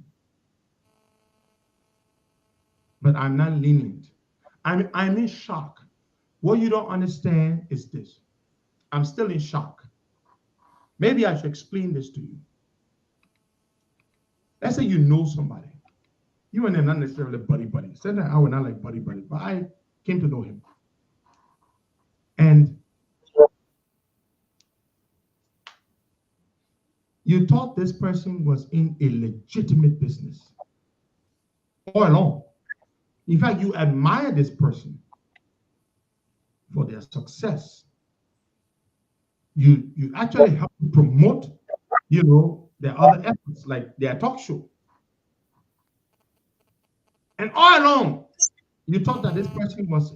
But I'm not lenient. I'm in shock. What you don't understand is this. I'm still in shock. Maybe I should explain this to you. Let's say you know somebody. You and them not necessarily buddy. Said that I would not like buddy, but I came to know him. And you thought this person was in a legitimate business all along. In fact, you admire this person for their success. You actually help to promote, their other efforts, like their talk show. And all along, you thought that this person was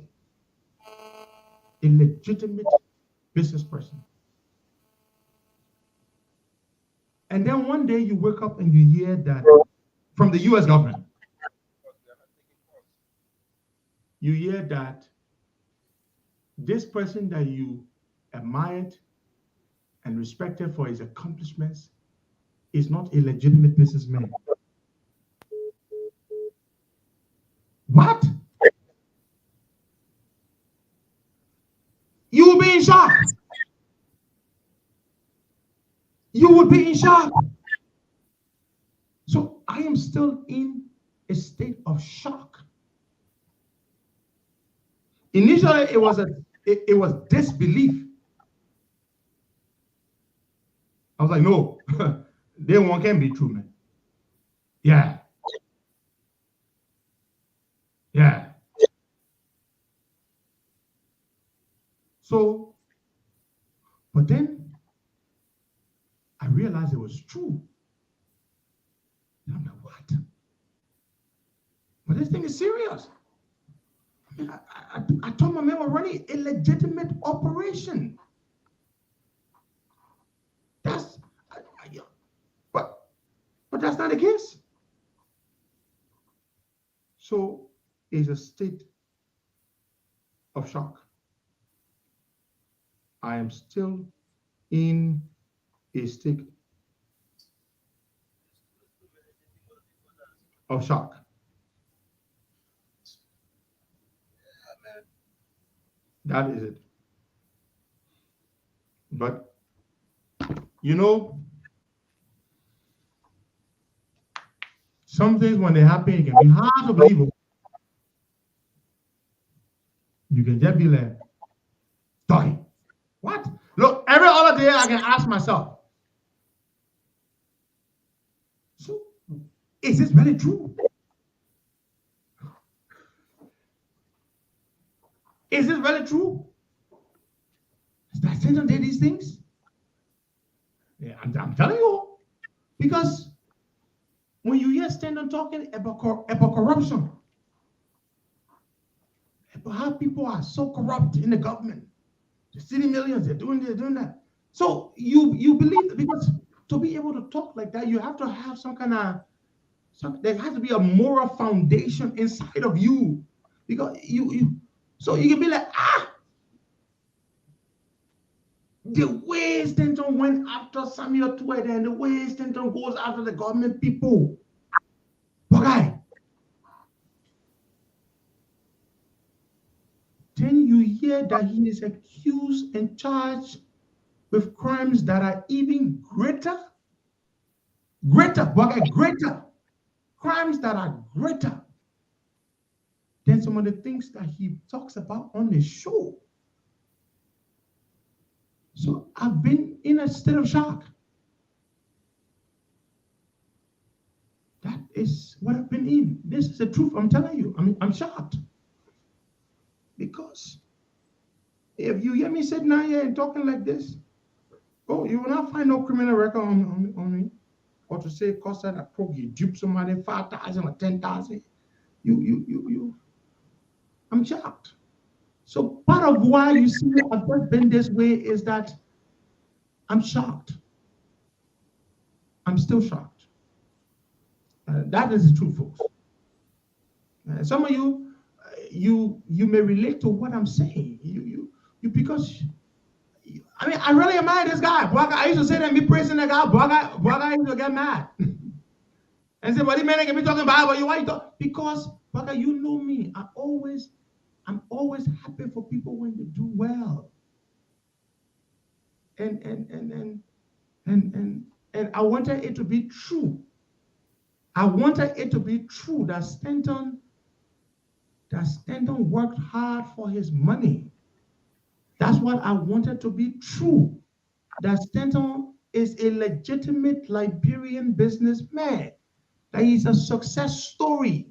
a legitimate business person. And then one day you wake up and you hear that from the US government, you hear that this person that you admired and respected for his accomplishments is not a legitimate businessman. What? You will be in shock. You would be in shock. So I am still in a state of shock. Initially, it was disbelief. I was like, no, they one can be true, man. Yeah. So, but then I realized it was true. And I'm like, what? But this thing is serious. I told my man we're running a legitimate operation. But that's not the case. So it's a state of shock. I am still in a state of shock. That is it. But, some things when they happen, it can be hard to believe. You can just be like, talking. What? Look, every other day I can ask myself, so is this really true? Is this really true? That Stanton did these things? Yeah, I'm telling you, because when you hear Stanton talking about corruption, about how people are so corrupt in the government, the city millions, they're doing this, doing that. So you believe that, because to be able to talk like that, you have to have there has to be a moral foundation inside of you, because so you can be like, the way Stanton went after Samuel Tweed and the way Stanton goes after the government people. Okay. Then you hear that he is accused and charged with crimes that are even greater, crimes that are greater than some of the things that he talks about on the show. So I've been in a state of shock. That is what I've been in. This is the truth. I'm telling you. I mean, I'm shocked. Because if you hear me sitting down here and talking like this, you will not find no criminal record on me. Or to say, Costa, that you dupe somebody 5,000 or 10,000. I'm shocked. So part of why you see I've just been this way is that I'm shocked. I'm still shocked. That is the truth, folks. Some of you may relate to what I'm saying. Because I mean, I really admire this guy. I used to say that me praising that guy. I used to get mad and say, "But this man can be talking about you. Why you talk?" Because you know me. I'm always happy for people when they do well. And I wanted it to be true. I wanted it to be true that Stanton worked hard for his money. That's what I wanted to be true. That Stanton is a legitimate Liberian businessman. That he's a success story.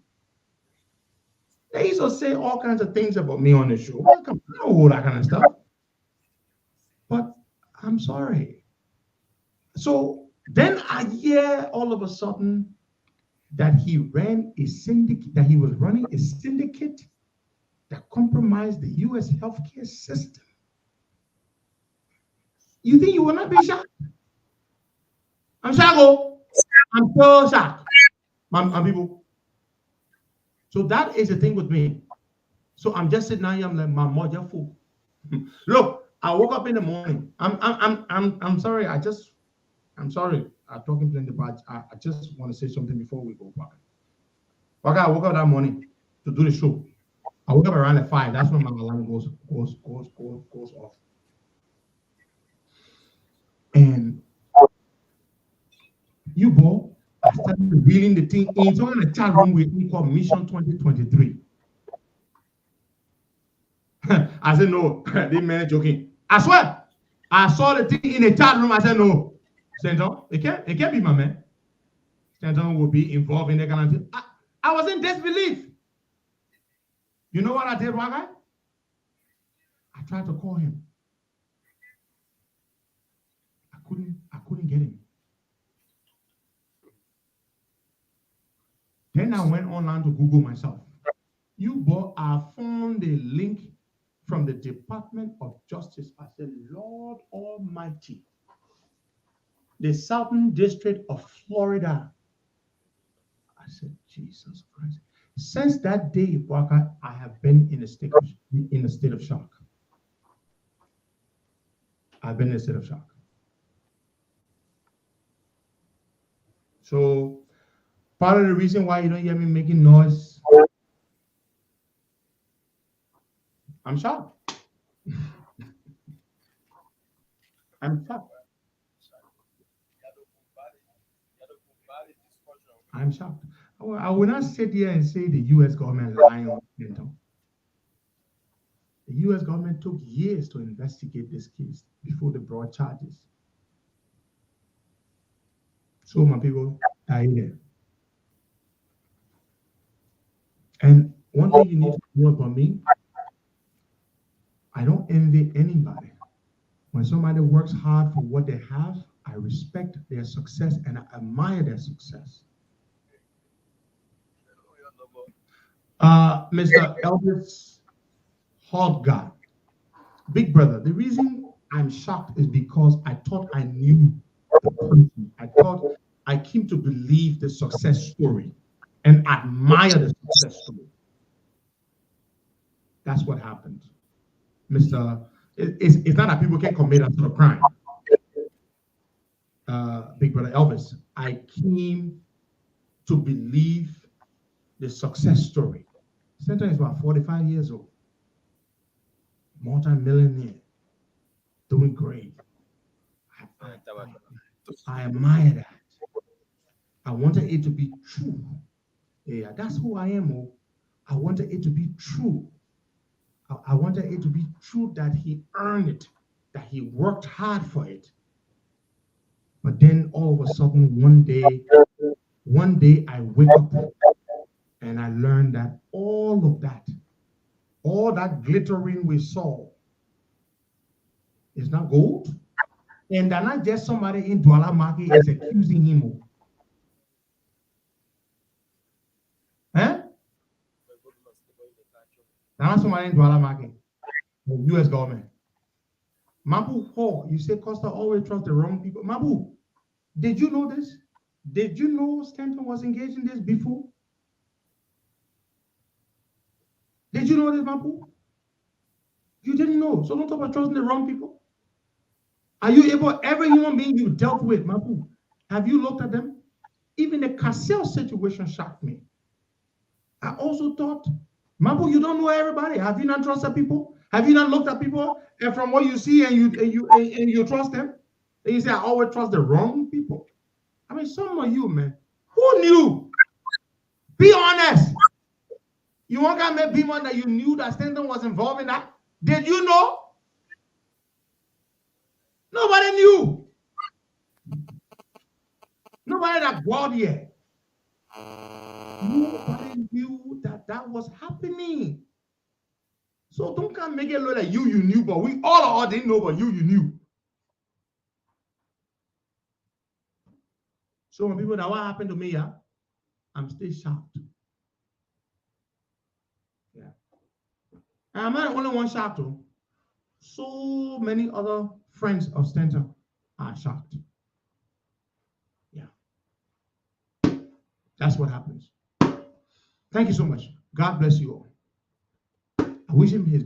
They used to say all kinds of things about me on the show. I don't know all that kind of stuff. But I'm sorry. So then I hear all of a sudden that he ran a syndicate, that he was running a syndicate that compromised the U.S. healthcare system. You think you will not be shocked? I'm shocked. I'm so shocked. My people. So that is the thing with me. So I'm just sitting here. I'm like, my mother fool. Look, I woke up in the morning. I'm sorry. I'm sorry. I'm talking plenty, but I just want to say something before we go back. Okay, I woke up that morning to do the show. I woke up around at 5. That's when my alarm goes off. And I started reading the thing into a chat room with me called Mission 2023. I said, no, this man is joking. I swear, I saw the thing in the chat room. I said, no, Stanton, it can't be my man. Stanton will be involved in that kind of thing. I was in disbelief. You know what I did, Waggai? I tried to call him. I couldn't get him. Then I went online to Google myself. I found a link from the Department of Justice. I said, Lord Almighty, the Southern District of Florida. I said, Jesus Christ. Since that day, Waka, I have been in a state of shock. I've been in a state of shock. So part of the reason why you don't hear me making noise, I'm shocked. I'm shocked. I'm shocked. I will not sit here and say the U.S. government lying on Stanton. The U.S. government took years to investigate this case before they brought charges. So my people are here. And one thing you need to know about me, I don't envy anybody. When somebody works hard for what they have, I respect their success and I admire their success. Mr. Elvis Hoggar, Big Brother, the reason I'm shocked is because I thought I knew the person. I thought I came to believe the success story and admire the success story. That's what happened. It's not that people can commit a sort of crime. Big Brother Elvis, I came to believe the success story. Stanton is about 45 years old, multi-millionaire, doing great. I admire that. I wanted it to be true. Yeah, that's who I am. Oh. I wanted it to be true. I wanted it to be true that he earned it, that he worked hard for it. But then all of a sudden, one day I wake up and I learned that all that glittering we saw is not gold. And that not just somebody in Douala Market is accusing him. Huh? That's somebody in Douala Market, the US government. Mabu, you say Costa always trust the wrong people. Mabu, did you know this? Did you know Stanton was engaged in this before? Did you know this, Mabu? You didn't know. So don't talk about trusting the wrong people. Are you able, every human being you dealt with, Mabu, have you looked at them? Even the Cassell situation shocked me. I also thought, Mabu, you don't know everybody. Have you not trusted people? Have you not looked at people and from what you see and you trust them? And you say, I always trust the wrong people. I mean, some of you, man, who knew? Be honest. You want to make people that you knew that Stanton was involved in that? Did you know? Nobody knew. Nobody that got here. Nobody knew that was happening. So don't come make it look like you knew, but we all didn't know, but you knew. So when people that what happened to me, yeah, I'm still shocked. Yeah. And I'm not the only one shocked though. So many other friends of Stanton are shocked. Yeah. That's what happens. Thank you so much. God bless you all. I wish him his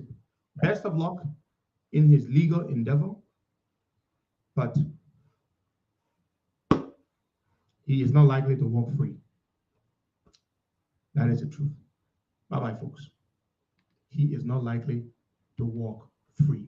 best of luck in his legal endeavor, but he is not likely to walk free. That is the truth. Bye-bye, folks. He is not likely to walk free.